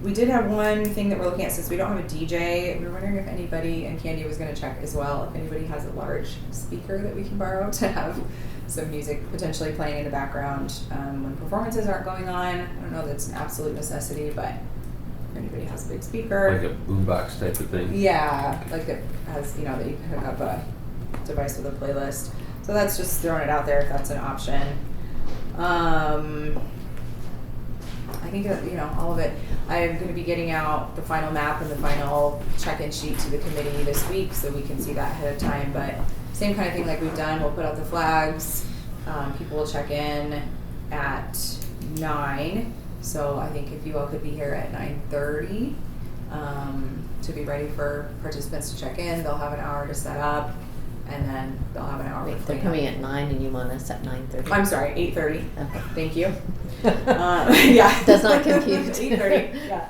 we did have one thing that we're looking at, since we don't have a DJ. We were wondering if anybody, and Candy was going to check as well, if anybody has a large speaker that we can borrow to have some music potentially playing in the background when performances aren't going on. I don't know that it's an absolute necessity, but if anybody has a big speaker. Like a boombox type of thing? Yeah, like it has, that you can hook up a device with a playlist. So that's just throwing it out there if that's an option. I think that, all of it. I'm going to be getting out the final map and the final check-in sheet to the committee this week, so we can see that ahead of time. But same kind of thing like we've done. We'll put out the flags. People will check in at 9. So I think if you all could be here at 9:30 to be ready for participants to check in, they'll have an hour to set up, and then they'll have an hour. Wait, for they're cleanup. coming at 9 and you want us at 9:30? I'm sorry, 8:30. Okay. Thank you. Yeah. Does not compute. 8:30. Yeah.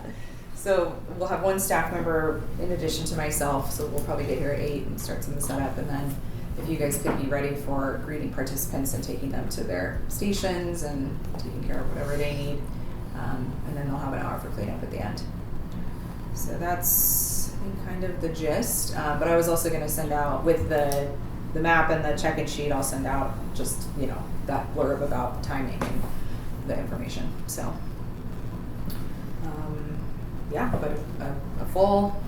So we'll have one staff member in addition to myself, so we'll probably get here at 8 and start some of the setup, and then if you guys could be ready for greeting participants and taking them to their stations and taking care of whatever they need. And then they'll have an hour for cleanup at the end. So that's, I think, kind of the gist. But I was also going to send out, with the map and the check-in sheet, I'll send out just, that blurb about timing and the information. So, yeah, but a full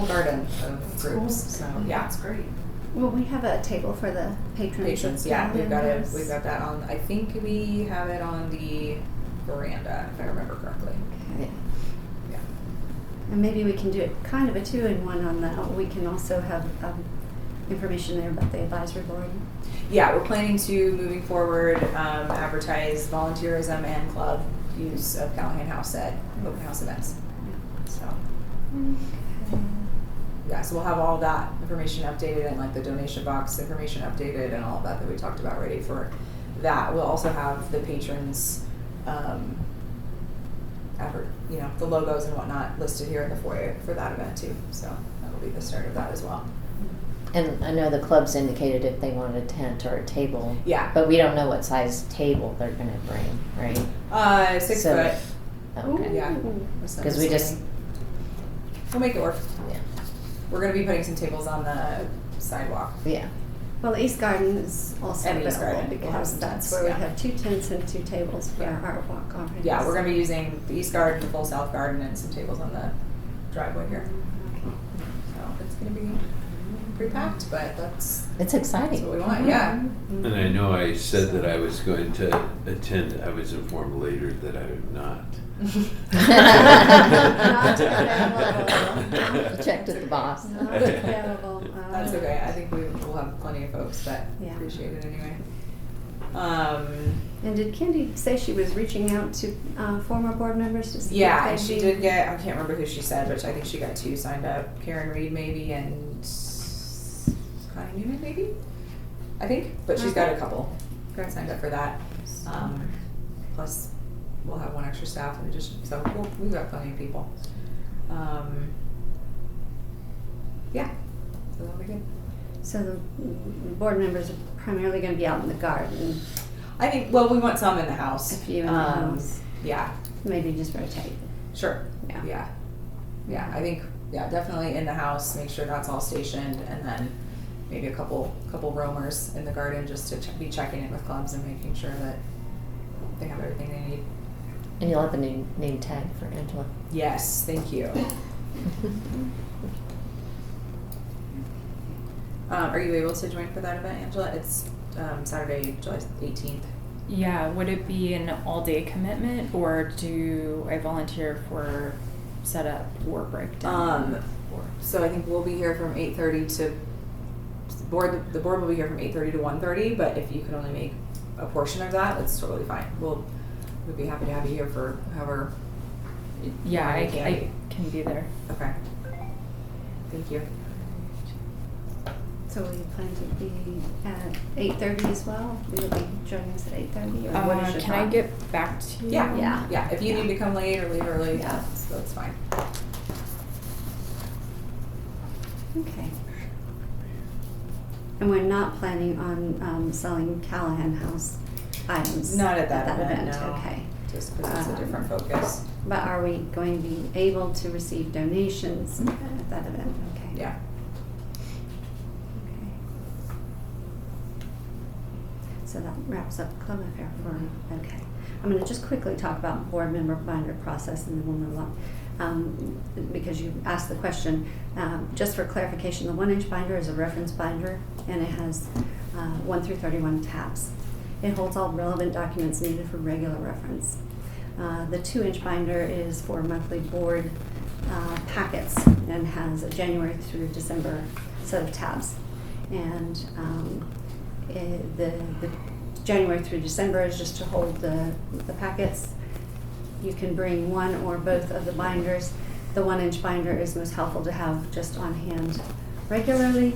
garden of groups. So, yeah, it's great. Will we have a table for the patrons? Yeah, we've got Yes. that on. I think we have it on the veranda, if I remember correctly. Okay. Yeah. And maybe we can do it kind of a 2-in-1 on that. We can also have information there about the advisory board. Yeah, we're planning to, moving forward, advertise volunteerism and club use of Callahan House at open house events. So, yeah, so we'll have all that information updated and like the donation box information updated and all of that we talked about ready for that. We'll also have the patrons, the logos and whatnot listed here in the foyer for that event too. So that'll be the start of that as well. And I know the club's indicated if they want a tent or a table. Yeah. But we don't know what size table they're gonna bring, right? 6 So- foot. Okay. Yeah. Because we just, We'll make it work. yeah, We're going to be putting some tables on the sidewalk. yeah. Well, the East Garden is also And East available Garden. We'll have because some that's tents, where we yeah. have 2 tents and 2 tables for Yeah. our walk already. Yeah, we're going to be using the East Garden, the full South Garden, and some tables on the driveway here. So it's going to be pretty packed, but that's It's what exciting. we want. Yeah. And I know I said that I was going to attend. I was informed later that I am not. Not available. Checked with the boss. Not available. That's okay. I think we will have plenty of folks that Yeah. appreciate it anyway. And did Candy say she was reaching out to former board members to see if Yeah, they'd and she be- did get, I can't remember who she said, but I think she got 2 signed up. Karen Reed maybe, and Connie Newman maybe? I think, but she's got a couple signed up for that. Plus, we'll have 1 extra staff in addition, so we've got plenty of people. Yeah, so that'll be good. So the board members are primarily going to be out in the garden, I think, well, we want some in the house. a few in the house. Yeah, Maybe just rotate. sure. Yeah. Yeah, I think, definitely in the house, make sure that's all stationed, and then maybe a couple roamers in the garden just to be checking in with clubs and making sure that they have everything they need. And you'll have a name tag for Angela. Yes, thank you. Are you able to join for that event, Angela? It's Saturday, July 18th. Yeah, would it be an all-day commitment, or do I volunteer for setup or breakdown? So I think we'll be here from 8:30 to the board will be here from 8:30 to 1:30, but if you can only make a portion of that, that's totally fine. We'd be happy to have you here for however. Yeah, I can. can be there. Okay. Thank you. So we plan to be at 8:30 as well? Will be joining us at 8:30 or what is your Can I thought? get back to you? Yeah. Yeah. If you need to come late or leave early, Yeah. that's fine. Okay. And we're not planning on selling Callahan House items? Not at that event, no. Okay. Just because it's a different focus. But are we going to be able to receive donations at that event? Okay. Yeah. Okay. So that wraps up club affair for, okay. I'm going to just quickly talk about board member binder process and then we'll move on. Because you asked the question, just for clarification, the 1-inch binder is a reference binder and it has 1 through 31 tabs. It holds all relevant documents needed for regular reference. The 2-inch binder is for monthly board packets and has a January through December set of tabs. And the January through December is just to hold the packets. You can bring one or both of the binders. The 1-inch binder is most helpful to have just on hand regularly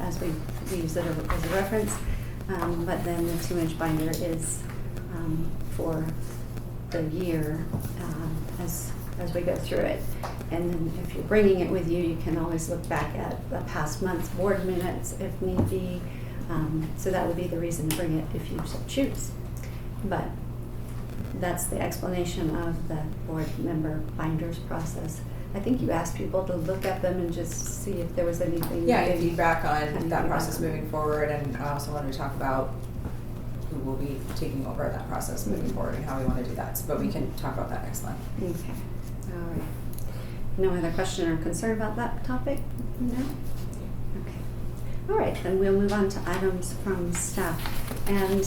as we use it as a reference. But then the 2-inch binder is for the year as as we go through it. And then if you're bringing it with you, you can always look back at the past month's board minutes if need be. So that would be the reason to bring it if you so choose. But that's the explanation of the board member binders process. I think you asked people to look at them and just see if there was anything. Yeah, they- and feedback on Any that feedback process on moving forward, and I also wanted to talk about who will be taking over that process moving forward and how we want to do that. But we can talk about that next month. Okay, all right. No other question or concern about that topic? No? Okay. All right, then we'll move on to items from staff. And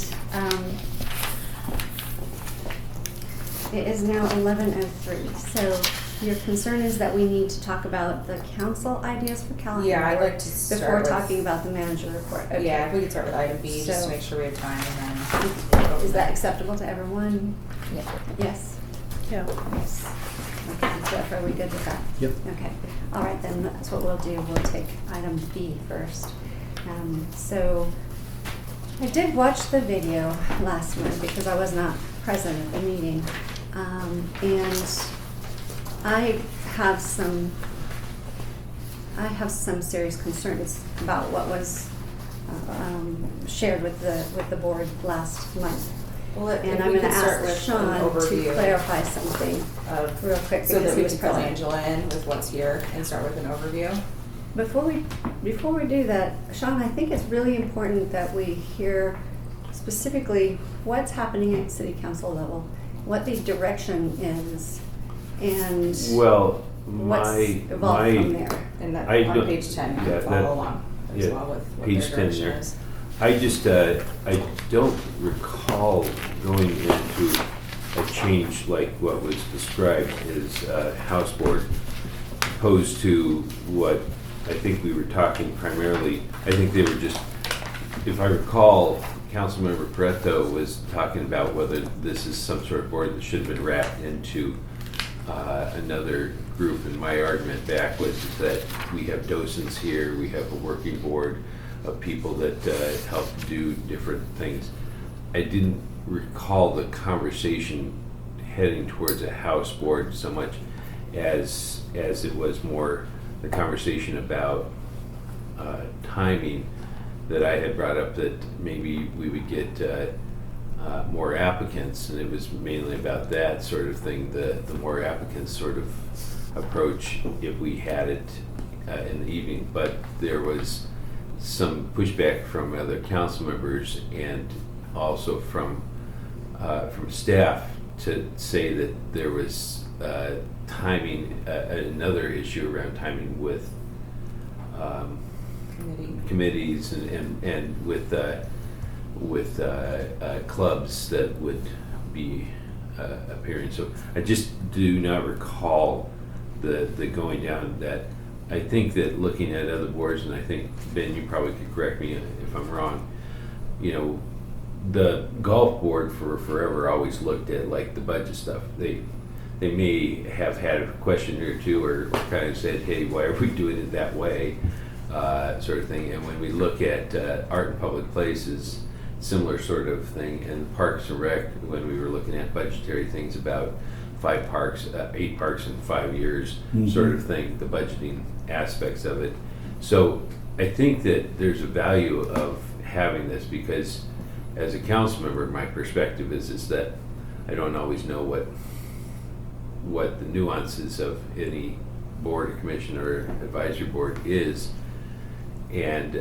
it is now 11:03, so your concern is that we need to talk about the council ideas for Callahan? Yeah, I'd Board like to start before with- talking about the manager report. Okay. Yeah, if we could start with item B, just So- to make sure we have time, and then. Is that acceptable to everyone? Yeah. Yes? Yeah. Yes. Okay, Jeff, are we good with that? Yep. Okay, all right, then that's what we'll do. We'll take item B first. So I did watch the video last month because I was not present at the meeting. And I have some serious concerns about what was shared with the board last month. Well, if And we I'm going to could start ask with Sean an to overview clarify something of, real quick so because that he we was can fill present. Angela in with what's here and start with an overview. Before we do that, Sean, I think it's really important that we hear specifically what's happening at city council level, what the direction is, and Well, what's my, evolved from there. And that, I on don't- page 10, you yeah, can that- follow along as yeah, well with what page their 10 direction there. is. I just, I don't recall going into a change like what was described as House Board, opposed to what I think we were talking primarily. I think they were just, if I recall, Councilmember Pareto was talking about whether this is some sort of board that should have been wrapped into another group. And my argument back was that we have docents here, we have a working board of people that help do different things. I didn't recall the conversation heading towards a house board so much as it was more the conversation about timing, that I had brought up, that maybe we would get more applicants, and it was mainly about that sort of thing, the more applicants sort of approach if we had it in the evening. But there was some pushback from other council members and also from staff to say that there was timing, another issue around timing with committees and with clubs that would be appearing. So I just do not recall the going down that. I think that looking at other boards, and I think, Ben, you probably could correct me if I'm wrong, you know, the golf board for forever always looked at like the budget stuff. They may have had a question or two, or kind of said, hey, why are we doing it that way, sort of thing. And when we look at art in public places, similar sort of thing. And Parks and Rec, when we were looking at budgetary things about 8 parks in 5 years, sort of thing, the budgeting aspects of it. So I think that there's a value of having this, because as a council member, my perspective is that I don't always know what the nuances of any board or commission or advisory board is. And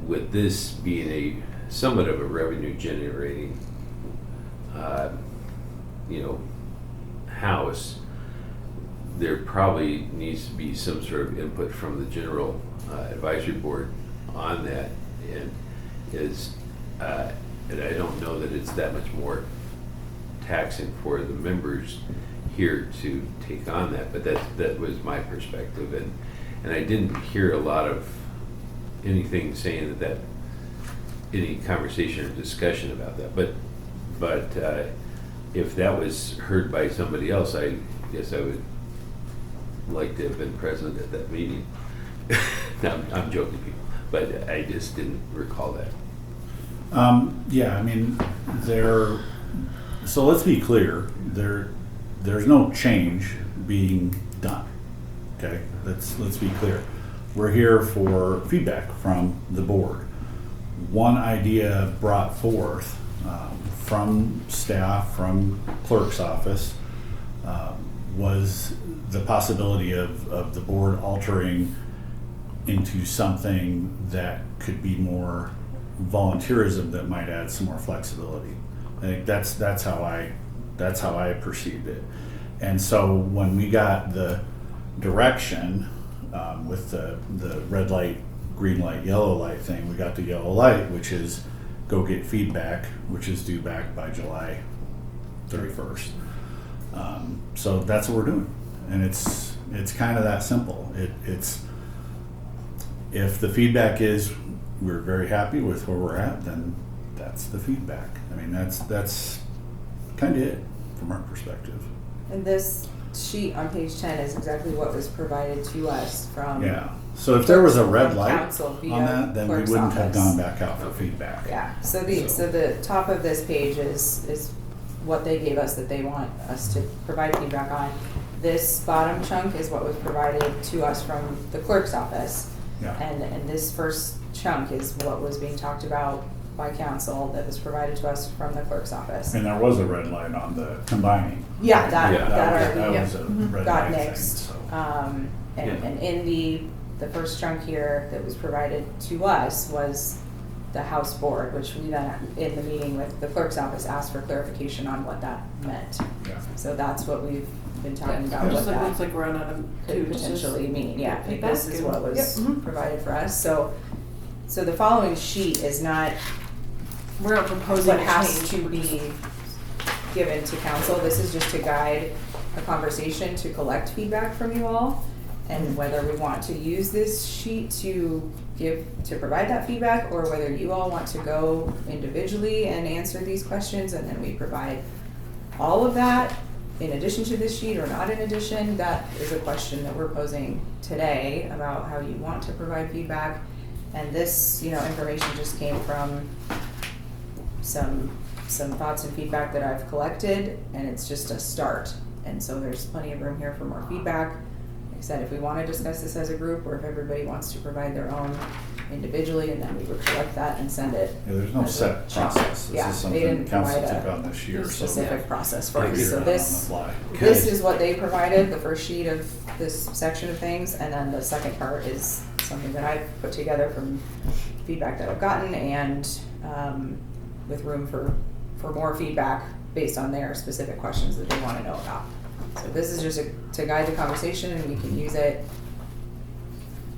with this being a somewhat of a revenue generating house, there probably needs to be some sort of input from the general advisory board on that, and I don't know that it's that much more taxing for the members here to take on that, but that was my perspective, and I didn't hear a lot of anything saying that any conversation or discussion about that, but if that was heard by somebody else, I guess I would like to have been present at that meeting. No, I'm joking, people, but I just didn't recall that. Yeah, I mean, so let's be clear, there's no change being done. Okay, let's be clear. We're here for feedback from the board. One idea brought forth from staff, from clerk's office, was the possibility of the board altering into something that could be more volunteerism, that might add some more flexibility. I think that's how I perceived it. And so when we got the direction with the red light, green light, yellow light thing, we got the yellow light, which is go get feedback, which is due back by July 31st. So that's what we're doing, and it's kind of that simple. It's if the feedback is we're very happy with where we're at, then that's the feedback. I mean, that's kind of it from our perspective. And this sheet on page 10 is exactly what was provided to us from. Yeah. So if there was a red from light council via on that, then we clerk's wouldn't have office. gone back out for feedback. Yeah. So the top of this page is what they gave us that they want us to provide feedback on. This bottom chunk is what was provided to us from the clerk's office. Yeah. And this first chunk is what was being talked about by council that was provided to us from the clerk's office. And there was a red light on the combining. Yeah, that Yeah. that already was a red got light nixed. thing, so. And Yeah. and in the first chunk here that was provided to us was the House board, which we then, in the meeting with the clerk's office, asked for clarification on what that meant. Yeah. So that's what we've been talking about, It what that looks like we're on a could potentially mean, yeah, feedback like this is what was Yep. Mhm. provided for us, so the following sheet is not We're not proposing what a has change. to be given to council, this is just to guide a conversation to collect feedback from you all, and whether we want to use this sheet to provide that feedback, or whether you all want to go individually and answer these questions, and then we provide all of that in addition to this sheet or not in addition. That is a question that we're posing today about how you want to provide feedback. And this, information just came from some thoughts and feedback that I've collected, and it's just a start. And so there's plenty of room here for more feedback. Like I said, if we want to discuss this as a group, or if everybody wants to provide their own individually, and then we would collect that and send it. Yeah, there's no as a set chunk. process. Yeah, This is they something didn't council provide took on this year, so. specific process for Figure us. it So out this, on the fly. this is what they provided, the first sheet of this section of things, and then the second part is something that I've put together from feedback that I've gotten, and with room for more feedback based on their specific questions that they want to know about. So this is just to guide the conversation, and we can use it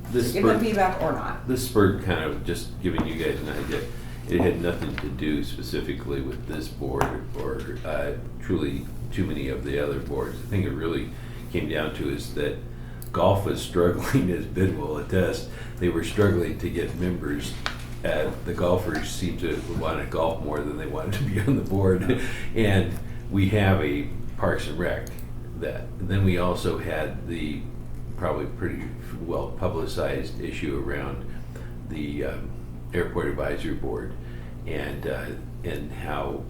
to This give them spurred, feedback or not. this spurred kind of just giving you guys an idea. It had nothing to do specifically with this board or truly too many of the other boards. I think it really came down to is that golf was struggling, as Ben will attest. They were struggling to get members. The golfers seemed to want to golf more than they wanted to be on the board. And we have a Parks and Rec that. Then we also had the probably pretty well publicized issue around the Airport Advisory Board, and how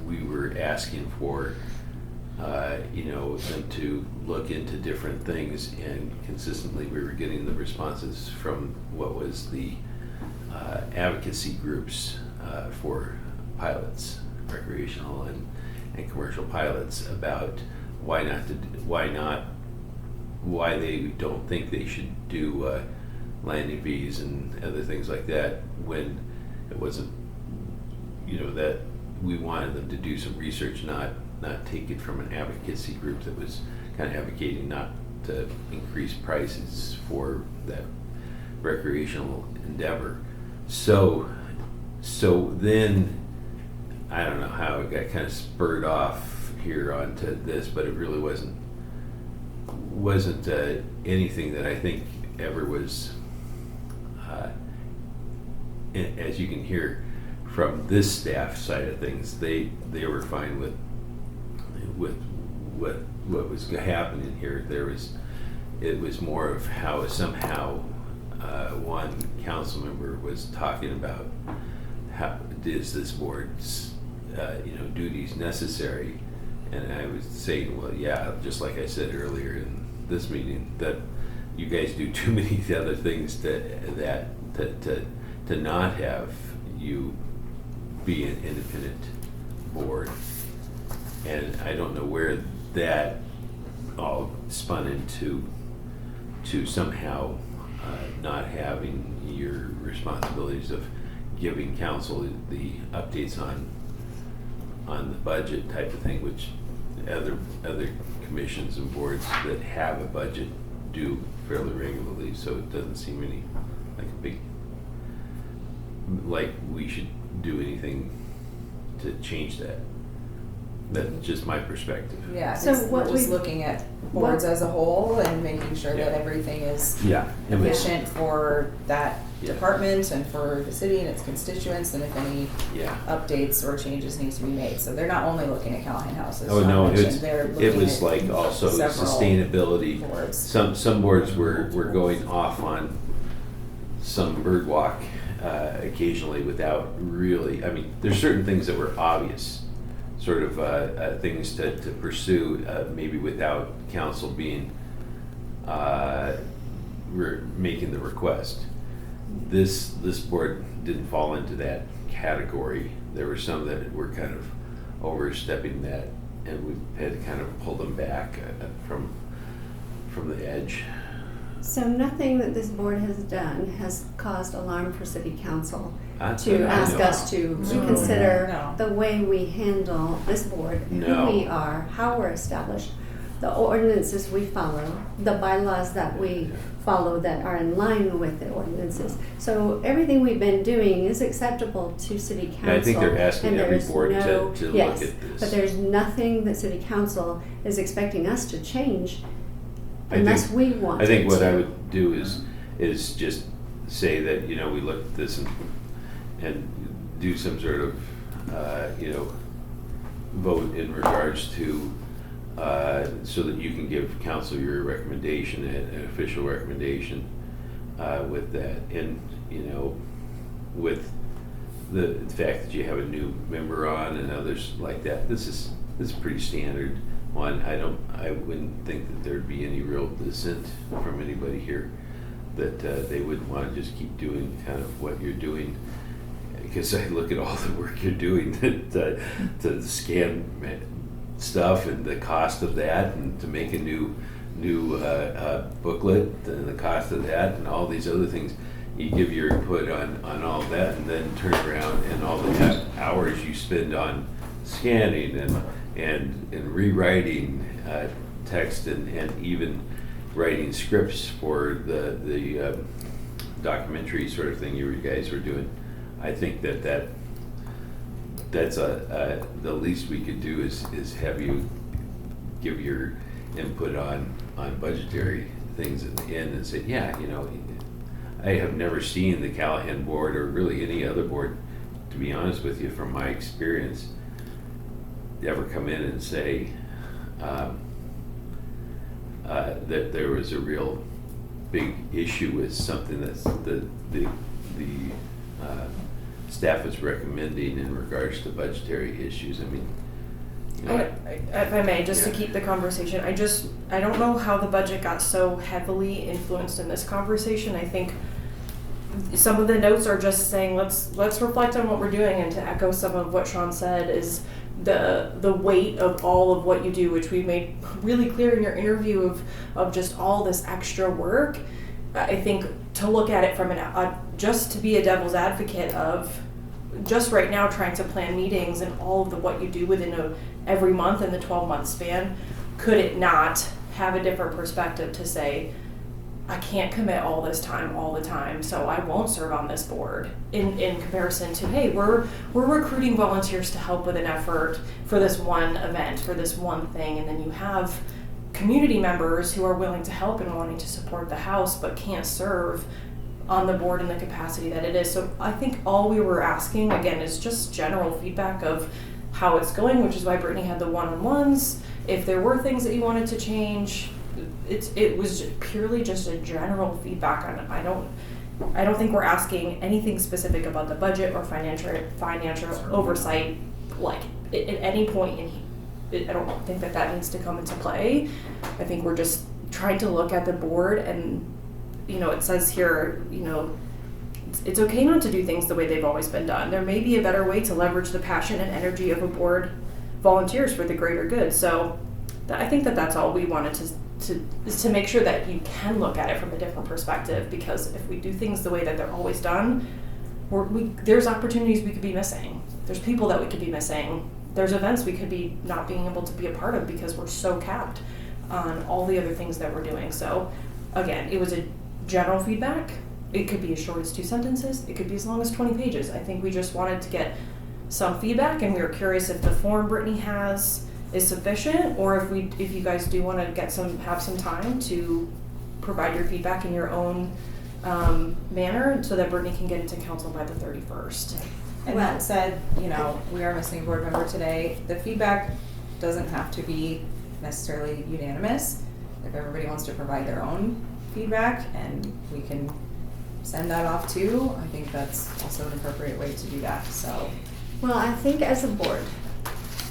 we were asking for them to look into different things, and consistently we were getting the responses from what was the advocacy groups for pilots, recreational and commercial pilots, about why they don't think they should do landing fees and other things like that, when it wasn't, that we wanted them to do some research, not take it from an advocacy group that was kind of advocating not to increase prices for that recreational endeavor. So then, I don't know how it got kind of spurred off here onto this, but it really wasn't anything that I think ever was, as you can hear from this staff side of things, they were fine with what was happening here. It was more of how somehow one council member was talking about how is this board's duties necessary, And I was saying, well, yeah, just like I said earlier in this meeting, that you guys do too many other things to not have you be an independent board. And I don't know where that all spun into somehow not having your responsibilities of giving council the updates on the budget type of thing, which other commissions and boards that have a budget do fairly regularly. So it doesn't seem any like a big, like we should do anything to change that. That's just my perspective. Yeah, So so what we're just we- looking at boards as a whole and making sure that Yeah. everything is Yeah. And efficient for that Yeah. department and for the city and its constituents, and if any yeah. updates or changes needs to be made. So they're not only looking at Callahan House, as Oh Sean no, mentioned, they're it looking was at like also several sustainability. boards. Some boards were going off on some bird walk occasionally without really, I mean, there's certain things that were obvious, sort of things to pursue, maybe without council being, making the request. This board didn't fall into that category. There were some that were kind of overstepping that, and we had to kind of pull them back from the edge. So nothing that this board has done has caused alarm for city council That's to what I ask know. us to No. reconsider No. the way we handle this board, No. who we are, how we're established, the ordinances we follow, the bylaws that we follow that are in line with the ordinances. So everything we've been doing is acceptable to city council. Yeah, I think they're asking and every there's board to no- look at yes, this. but there's nothing that city council is expecting us to change I unless think- we want I think it what I to. would do is just say that, you know, we look at this and do some sort of, vote in regards to, so that you can give council your recommendation, an official recommendation, with that. And, you know, with the fact that you have a new member on and others like that, this is pretty standard one. I wouldn't think that there'd be any real dissent from anybody here, that they would want to just keep doing kind of what you're doing. Because I look at all the work you're doing to scan stuff and the cost of that, and to make a new booklet and the cost of that, and all these other things. You give your input on all that, and then turn around and all the hours you spend on scanning and rewriting text and even writing scripts for the documentary sort of thing you guys were doing. I think that's the least we could do is have you give your input on budgetary things at the end and say, yeah, you know, I have never seen the Callahan board or really any other board, to be honest with you, from my experience, ever come in and say that there was a real big issue with something that's the staff is recommending in regards to budgetary issues. I mean, you know, If I may, just to Yeah. keep the conversation, I don't know how the budget got so heavily influenced in this conversation. I think some of the notes are just saying, let's reflect on what we're doing, and to echo some of what Sean said is the weight of all of what you do, which we made really clear in your interview of just all this extra work. I think to look at it from just to be a devil's advocate of just right now trying to plan meetings and all of what you do within every month in the 12-month span, could it not have a different perspective to say, I can't commit all this time all the time, so I won't serve on this board, in comparison to, hey, we're recruiting volunteers to help with an effort for this one event, for this one thing, and then you have community members who are willing to help and wanting to support the house but can't serve on the board in the capacity that it is. So I think all we were asking, again, is just general feedback of how it's going, which is why Brittany had the one-on-ones. If there were things that you wanted to change, it was purely just a general feedback on. I don't think we're asking anything specific about the budget or financial oversight, like at any point I don't think that needs to come into play. I think we're just trying to look at the board and, it says here, it's okay not to do things the way they've always been done. There may be a better way to leverage the passion and energy of a board volunteers for the greater good. So I think that's all we wanted is to make sure that you can look at it from a different perspective, because if we do things the way that they're always done, there's opportunities we could be missing. There's people that we could be missing. There's events we could be not being able to be a part of because we're so capped on all the other things that we're doing. So again, it was a general feedback. It could be as short as 2 sentences. It could be as long as 20 pages. I think we just wanted to get some feedback, and we were curious if the form Brittany has is sufficient, or if you guys do want to have some time to provide your feedback in your own manner, so that Brittany can get into council by the 31st. And that said, we are missing a board member today. The feedback doesn't have to be necessarily unanimous. If everybody wants to provide their own feedback and we can send that off too, I think that's also an appropriate way to do that. So, Well, I think as a board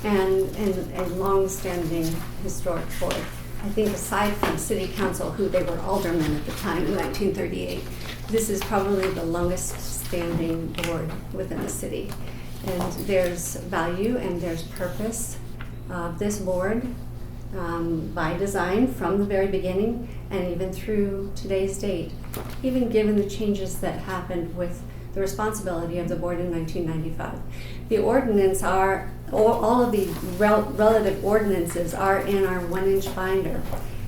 and a long-standing historic board, I think aside from city council, who they were aldermen at the time in 1938, this is probably the longest standing board within the city. And there's value and there's purpose of this board by design from the very beginning and even through today's date, even given the changes that happened with the responsibility of the board in 1995. The ordinance all of the relative ordinances are in our 1-inch binder.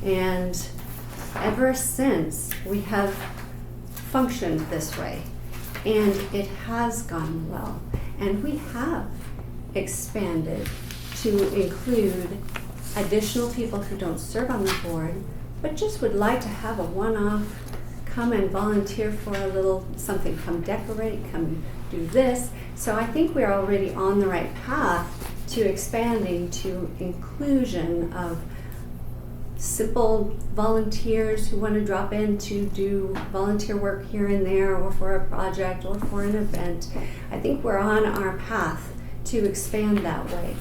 And ever since, we have functioned this way. And it has gone well. And we have expanded to include additional people who don't serve on the board, but just would like to have a one-off, come and volunteer for a little something, come decorate, come do this. So I think we're already on the right path to expanding to inclusion of simple volunteers who want to drop in to do volunteer work here and there, or for a project or for an event. I think we're on our path to expand that way.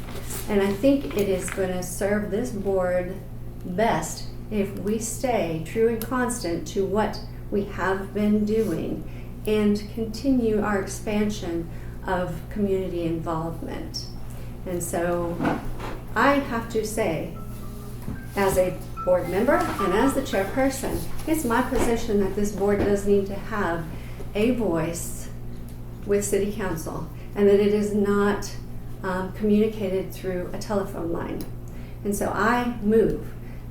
And I think it is going to serve this board best if we stay true and constant to what we have been doing and continue our expansion of community involvement. And so I have to say, as a board member and as the chairperson, it's my position that this board does need to have a voice with city council, and that it is not communicated through a telephone line. And so I move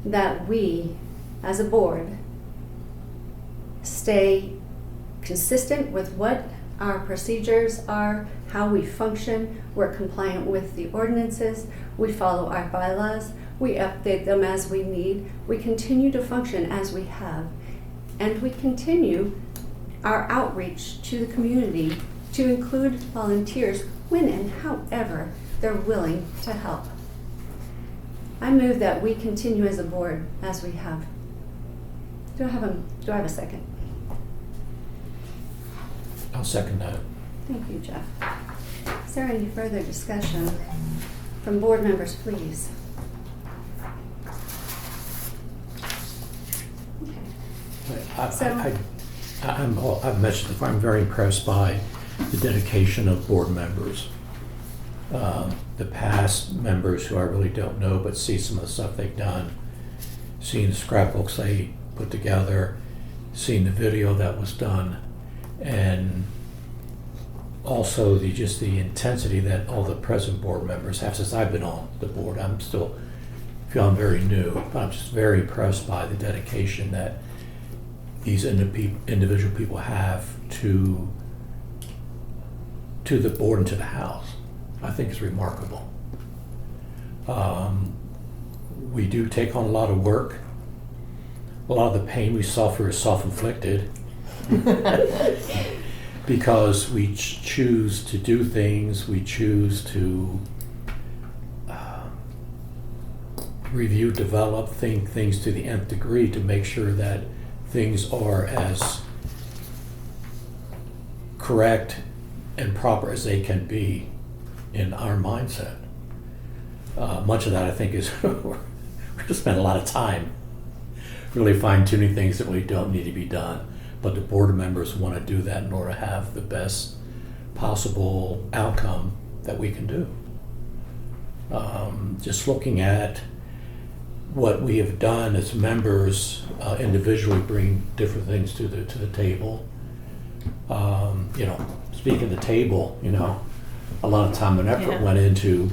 that we, as a board, stay consistent with what our procedures are, how we function. We're compliant with the ordinances. We follow our bylaws. We update them as we need. We continue to function as we have. And we continue our outreach to the community to include volunteers when and however they're willing to help. I move that we continue as a board as we have. Do I have a second? I'll second that. Thank you, Jeff. Is there any further discussion from board members, please? Okay. I've mentioned before, I'm very impressed by the dedication of board members. The past members who I really don't know, but see some of the stuff they've done, seeing the scrapbooks they put together, seeing the video that was done, and also the intensity that all the present board members have. Since I've been on the board, I'm still feeling very new, but I'm just very impressed by the dedication that these individual people have to the board and to the house. I think it's remarkable. We do take on a lot of work. A lot of the pain we suffer is self-inflicted because we choose to do things, we choose to review, develop, think things to the nth degree to make sure that things are as correct and proper as they can be in our mindset. Much of that, I think, is we're just spend a lot of time really fine-tuning things that really don't need to be done. But the board members want to do that in order to have the best possible outcome that we can do. Just looking at what we have done as members, individually bring different things to the table. Speaking of the table, a lot of time and effort Yeah. went into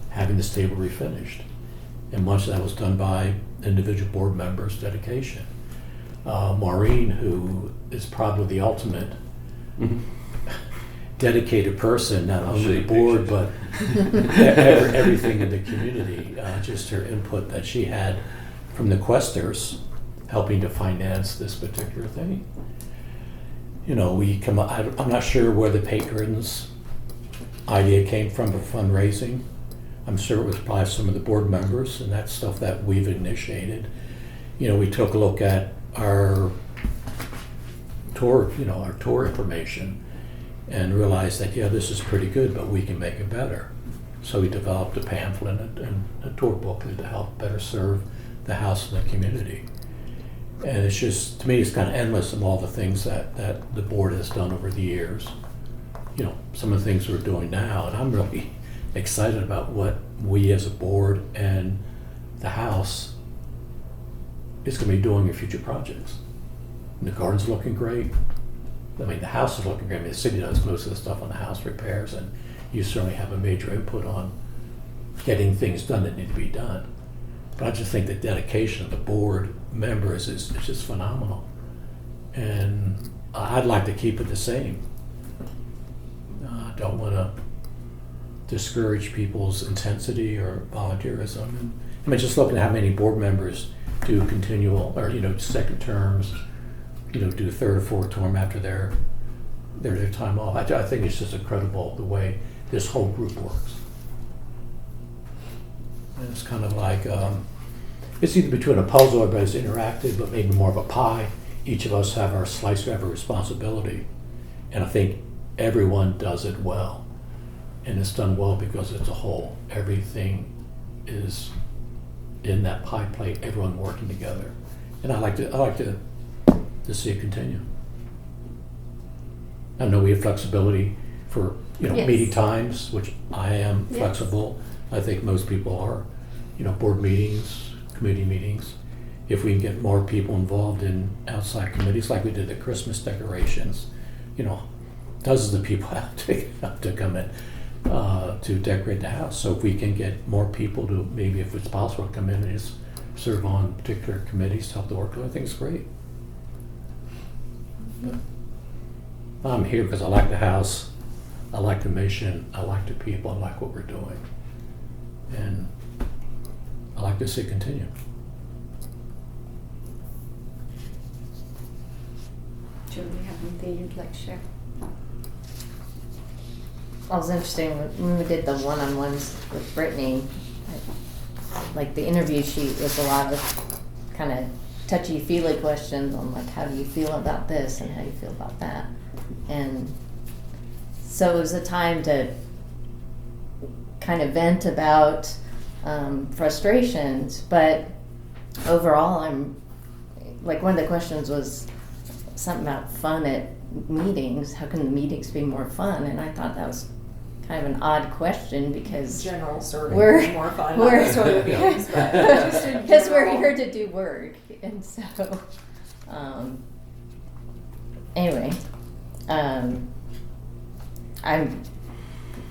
having this table refinished. And much of that was done by individual board members' dedication. Maureen, who is probably the ultimate dedicated person, not I'll only show the you board, pictures. but everything in the community. Just her input that she had from the Questers helping to finance this particular thing. I'm not sure where the patrons' idea came from for fundraising. I'm sure it was probably some of the board members, and that's stuff that we've initiated. We took a look at our tour information and realized that, this is pretty good, but we can make it better. So we developed a pamphlet and a tour booklet to help better serve the house and the community. And it's just, to me, it's kind of endless of all the things that the board has done over the years. Some of the things we're doing now, and I'm really excited about what we as a board and the house is going to be doing in future projects. And the garden's looking great. The house is looking great. The city does most of the stuff on the house repairs, and you certainly have a major input on getting things done that need to be done. But I just think the dedication of the board members is just phenomenal. And I'd like to keep it the same. I don't want to discourage people's intensity or volunteerism. And just looking at how many board members do continual or second terms, do third or fourth term after their time off. I think it's just incredible the way this whole group works. And it's kind of like it's either between a puzzle, everybody's interactive, but maybe more of a pie. Each of us have our slice, we have a responsibility, and I think everyone does it well, and it's done well because it's a whole. Everything is in that pie plate. Everyone working together, and I like to see it continue. I know we have flexibility for Yes. meeting times, which I am Yes. flexible. I think most people are. Board meetings, committee meetings. If we can get more people involved in outside committees, like we did the Christmas decorations, dozens of people have to come in to decorate the house. So if we can get more people to, maybe if it's possible, to come in and just serve on particular committees to help the workload, I think it's great. But I'm here because I like the house, I like the mission, I like the people, I like what we're doing. And I like to see it continue. Julie, have anything you'd like to share? Well, it was interesting when we did the one-on-ones with Brittany. Like the interview sheet was a lot of kind of touchy-feely questions on like, how do you feel about this and how do you feel about that? And so it was a time to kind of vent about frustrations, but overall I'm like, one of the questions was something about fun at meetings. How can the meetings be more fun? And I thought that was kind of an odd question because General survey we're is more fun. we're not sort of meetings, but just in because we're general. here to do work, and so anyway, I'm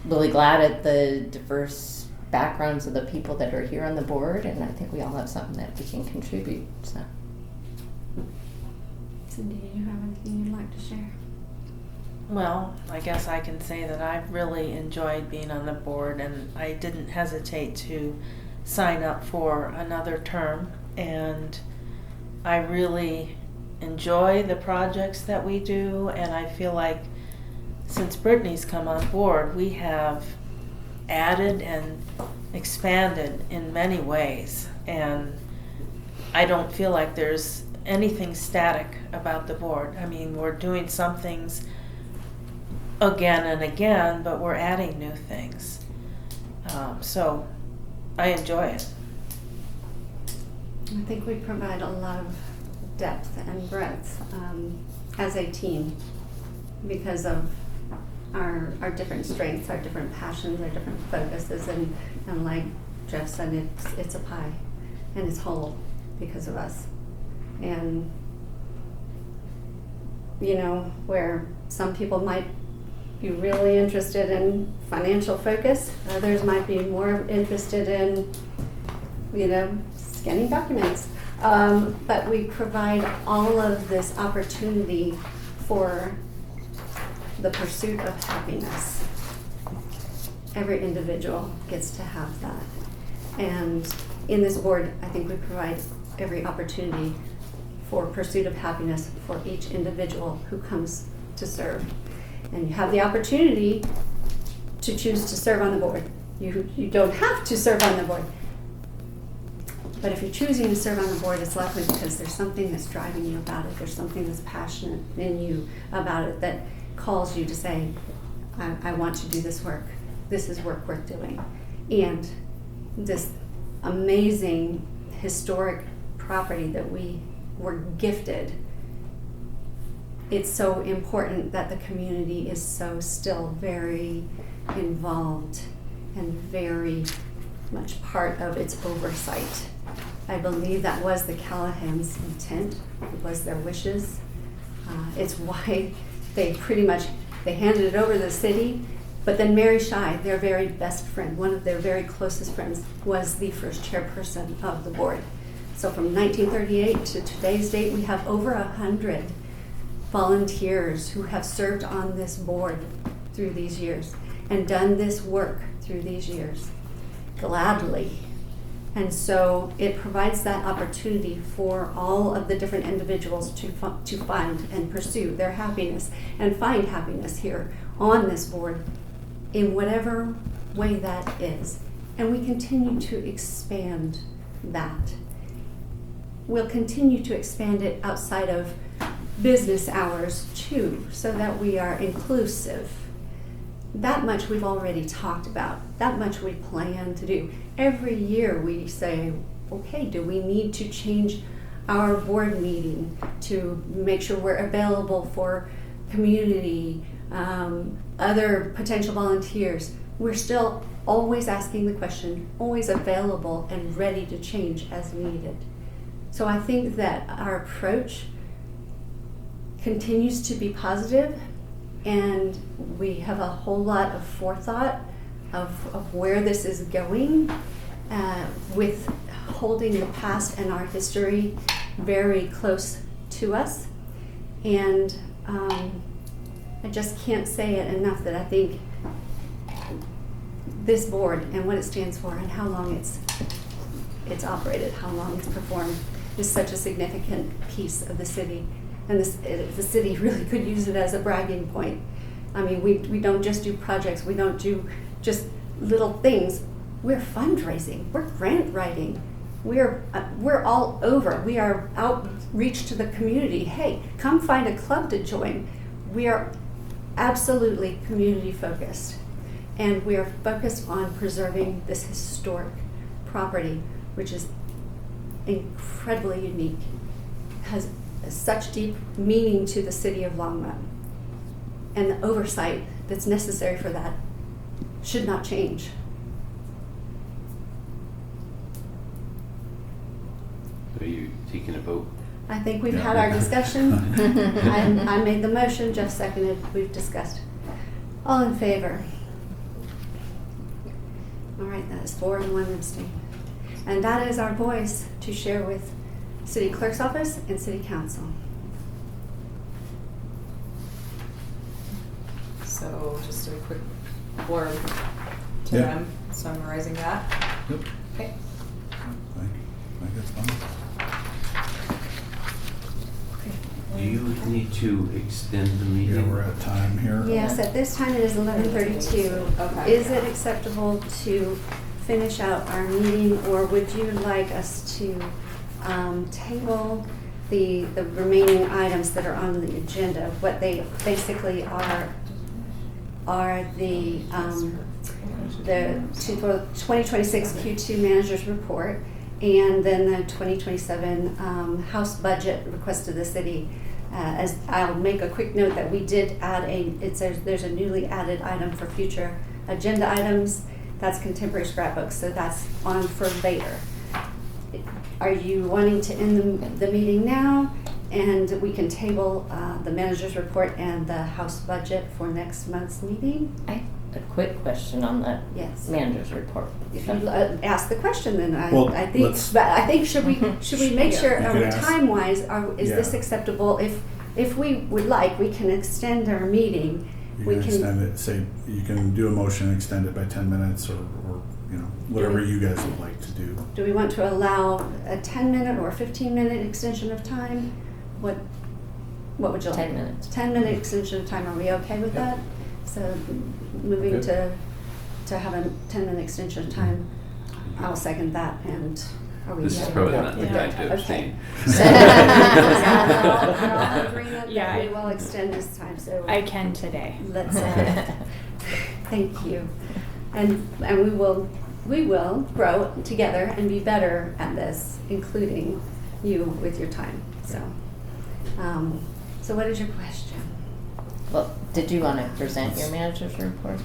really glad at the diverse backgrounds of the people that are here on the board, and I think we all have something that we can contribute. So. Cindy, do you have anything you'd like to share? Well, I guess I can say that I've really enjoyed being on the board, and I didn't hesitate to sign up for another term, and I really enjoy the projects that we do, and I feel like since Brittany's come on board, we have added and expanded in many ways, and I don't feel like there's anything static about the board. I mean, we're doing some things again and again, but we're adding new things. So I enjoy it. I think we provide a lot of depth and breadth as a team because of our different strengths, our different passions, our different focuses, and like Jeff said, it's a pie, and it's whole because of us. And you know, where some people might be really interested in financial focus, others might be more interested in, you know, scanning documents. But we provide all of this opportunity for the pursuit of happiness. Every individual gets to have that. And in this board, I think we provide every opportunity for pursuit of happiness for each individual who comes to serve. And you have the opportunity to choose to serve on the board. You don't have to serve on the board. But if you're choosing to serve on the board, it's likely because there's something that's driving you about it. There's something that's passionate in you about it that calls you to say, I want to do this work. This is work worth doing. And this amazing historic property that we were gifted, it's so important that the community is so still very involved and very much part of its oversight. I believe that was the Callahan's intent. It was their wishes. It's why they handed it over to the city. But then Mary Shy, their very best friend, one of their very closest friends, was the first chairperson of the board. So from 1938 to today's date, we have over 100 volunteers who have served on this board through these years and done this work through these years gladly. And so it provides that opportunity for all of the different individuals to find and pursue their happiness and find happiness here on this board in whatever way that is. And we continue to expand that. We'll continue to expand it outside of business hours too, so that we are inclusive. That much we've already talked about. That much we plan to do. Every year we say, okay, do we need to change our board meeting to make sure we're available for community, other potential volunteers? We're still always asking the question, always available and ready to change as needed. So I think that our approach continues to be positive, and we have a whole lot of forethought of where this is going, with holding the past and our history very close to us. And I just can't say it enough that I think this board and what it stands for and how long it's operated, how long it's performed, is such a significant piece of the city. And the city really could use it as a bragging point. I mean, we don't just do projects, we don't do just little things. We're fundraising, we're grant writing, we're all over. We are outreach to the community. Hey, come find a club to join. We are absolutely community focused, and we are focused on preserving this historic property, which is incredibly unique, has such deep meaning to the city of Longmont, and the oversight that's necessary for that should not change. Are you taking a vote? I think we've had our discussion. I made the motion, Jeff seconded, we've discussed. All in favor? All right, that is 4 and 1 abstain. And that is our voice to share with City Clerk's Office and City Council. So just a quick blurb to Yeah. them, summarizing that. Yep. Okay. I think that's fine. Do you need to extend the meeting? Yeah, we're at time here. Yes, at this time it is 11:32. Okay. Is it acceptable to finish out our meeting, or would you like us to table the remaining items that are on the agenda? What they basically are the the 2026 Q2 Manager's Report, and then the 2027 House Budget request of the city. As I'll make a quick note that we did add there's a newly added item for future agenda items. That's contemporary scrapbooks, so that's on for later. Are you wanting to end the meeting now? And we can table the manager's report and the House budget for next month's meeting? I have a quick question on the Yes. manager's report. If you ask the question, then Well, I think. let's- But I think should we make Yeah. sure You could ask- time wise is Yeah. this acceptable? If we would like, we can extend our meeting. You We can extend it, say, you can do a motion, extend it by 10 minutes or whatever you guys would like to do. Do we want to allow a 10-minute or 15-minute extension of time? What would you like? 10 minutes. 10-minute extension of time. Are we okay with that? So moving Okay. to have a 10-minute extension of time. I'll second that. And are we? This is okay? probably not the Yeah. time to Okay. abstain. We're all in agreement Yeah. that we will extend this time, so. I can today. Let's, thank you. And we will grow together and be better at this, including you with your time, so. So what is your question? Well, did you want to present your manager's report?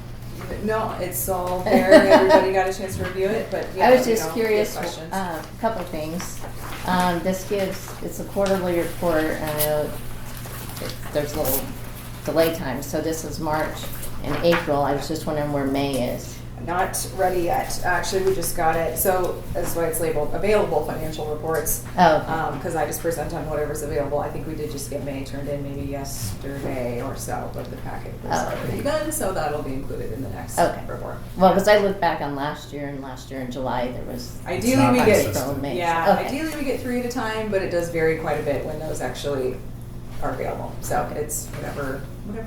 No, it's all there, everybody got a chance to review it, but yeah. I was you just know, if you have curious, questions. a couple things. It's a quarterly report, and I know there's a little delay time, so this is March and April. I was just wondering where May is. Not ready yet. Actually, we just got it. So that's why it's labeled available financial reports. Oh, Because I just present on whatever's available. I think we did just get May turned in maybe yesterday or so, but the packet was Oh, okay. already done, so that'll be included in the next Okay. report. well, because I looked back on last year, and last year in July, there was. Ideally, not we like get this. April, May. yeah. Okay. Ideally, we get 3 at a time, but it does vary quite a bit when those actually are available. So it's whatever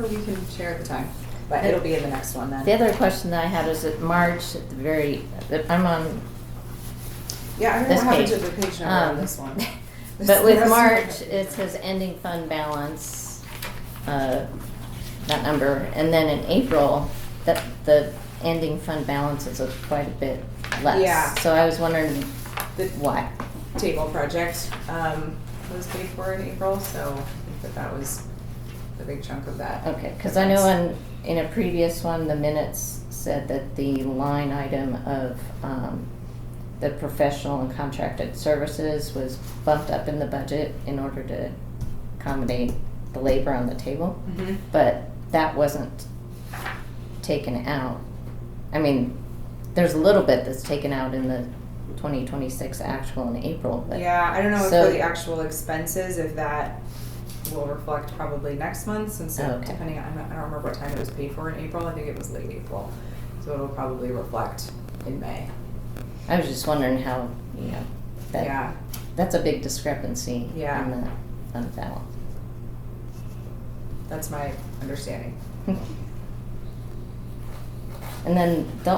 we can share at the time. But it'll be in the next one then. The other question that I had is at March, at the very, I'm on, Yeah, I don't know this what happened to page. the page number on Um, this one. but with This- March, it says ending fund balance, that number, and then in April, the ending fund balance is quite a bit less. Yeah. So I was wondering The why. table project was paid for in April, so I think that was the big chunk of that. Okay, because I know in a previous one, the minutes said that the line item of the professional and contracted services was bumped up in the budget in order to accommodate the labor on the table, Mhm. but that wasn't taken out. I mean, there's a little bit that's taken out in the 2026 actual in April, but. Yeah, I don't know if So- for the actual expenses, if that will reflect probably next month, since Okay. depending on, I don't remember what time it was paid for in April, I think it was late April. So it'll probably reflect in May. I was just wondering how, Yeah, that's a big discrepancy Yeah. in the fund balance. that's my understanding. And then the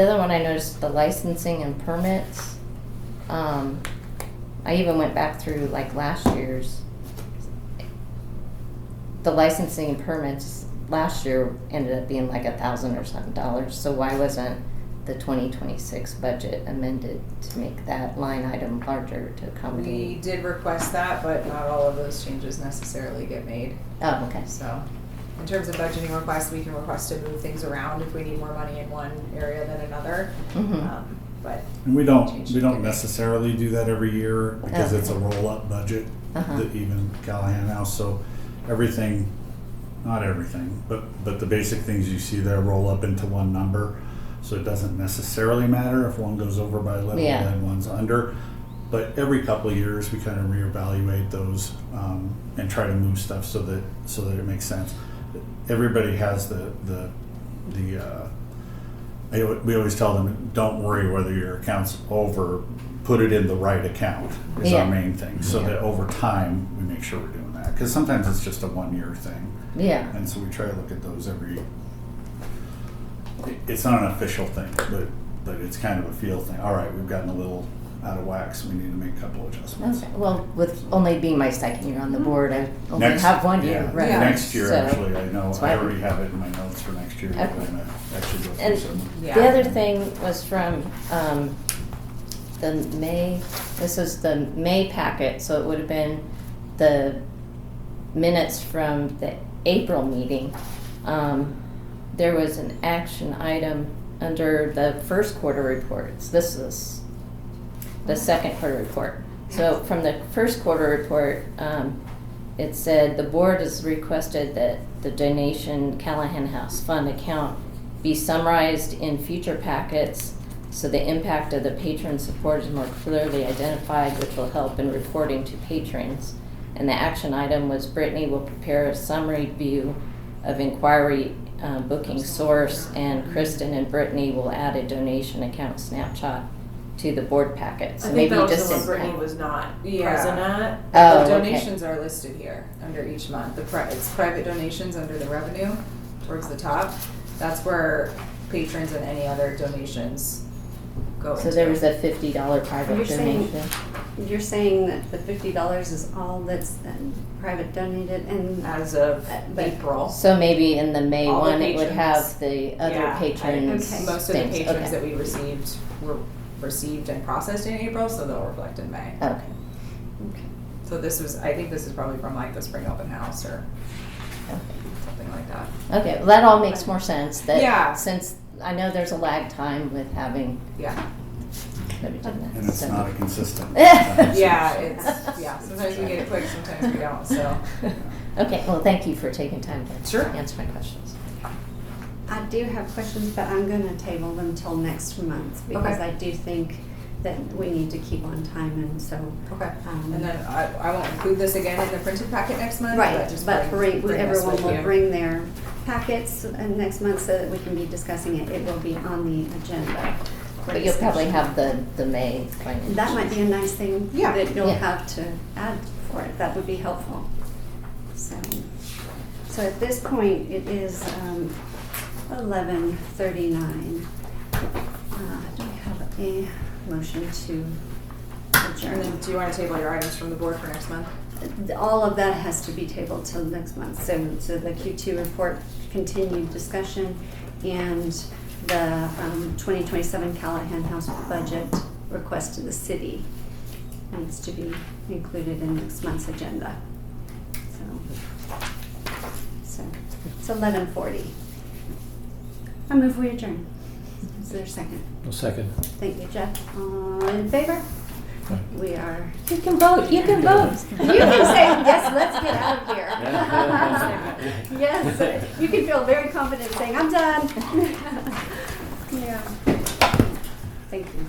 other one I noticed, the licensing and permits. I even went back through like last year's. The licensing and permits last year ended up being like $1,000 or something. So why wasn't the 2026 budget amended to make that line item larger to We accommodate? did request that, but not all of those changes necessarily get made. Oh, okay. So, in terms of budgeting requests, we can request to move things around if we need more money in one area than another. Mhm. But And we don't necessarily do that every year because Okay. it's a roll-up budget, Uh-huh. that even Callahan House, so everything, not everything, but the basic things you see there roll up into one number. So it doesn't necessarily matter if one goes over by a little Yeah. and one's under. But every couple of years, we kind of reevaluate those and try to move stuff so that it makes sense. Everybody has we always tell them, don't worry whether your account's over, put it in the right account is Yeah. our main thing. So Yeah. that over time, we make sure we're doing that. Because sometimes it's just a 1-year thing. Yeah. And so we try to look at those it's not an official thing, but it's kind of a feel thing. All right, we've gotten a little out of whack, so we need to make a couple adjustments. Okay, well, with only being my second year on the board, I only Next- have 1 year. yeah, running, Next year, so actually, I know, that's I why- already have it in my notes for next year. We're Okay. gonna actually go And through some. Yeah. the other thing was from the May, this is the May packet, so it would have been the minutes from the April meeting. There was an action item under the first quarter reports. This is the second quarter report. So from the first quarter report, it said the board has requested that the donation Callahan House Fund account be summarized in future packets so the impact of the patron support is more clearly identified, which will help in reporting to patrons. And the action item was Brittany will prepare a summary view of inquiry booking source, and Kristen and Brittany will add a donation account snapshot to the board packet. I So think maybe that you was just the one didn't Brittany have- was not Yeah. present at. Oh, The okay. donations are listed here under each month. It's private donations under the revenue towards the top. That's where patrons and any other donations go So into. there was a $50 private You're saying- donation. You're saying that the $50 is all that's private donated and As of But- April. So maybe in the May All the one, it would patrons. have the other Yeah, patrons' Okay. Most of the things. patrons Okay. that we were received and processed in April, so they'll reflect in May. Okay. So I think this is probably from like the spring open house or something like that. Okay, well, that all makes more sense. That Yeah. Since I know there's a lag time with having Yeah. that we didn't. And it's so- not a consistent. Yeah, sometimes we get it quick, sometimes we don't, so. Okay, well, thank you for taking time to Sure. answer my questions. I do have questions, but I'm gonna table them till next month because Okay. I do think that we need to keep on time and so. Okay. um, And then I won't include this again in the printed packet next month, Right, but just but bring this everyone with will you. bring their packets next month so that we can be discussing it. It will be on the agenda. for But you'll probably discussion. have the May financials. That might be a nice thing Yeah. that you'll Yeah. have to add for it. That would be helpful. So at this point, it is 11:39. Do we have a motion to And adjourn? then do you want to table your items from the board for next month? All of that has to be tabled till next month. So the Q2 report, continued discussion, and the 2027 Callahan House budget request to the city needs to be included in next month's agenda. So it's 11:40. I move we adjourn. Is there a second? A second. Thank you, Jeff. All in favor? We are. You can vote, you can vote. You can say, yes, let's get out of here. Yes, you can feel very confident saying, I'm done. Yeah. Thank you.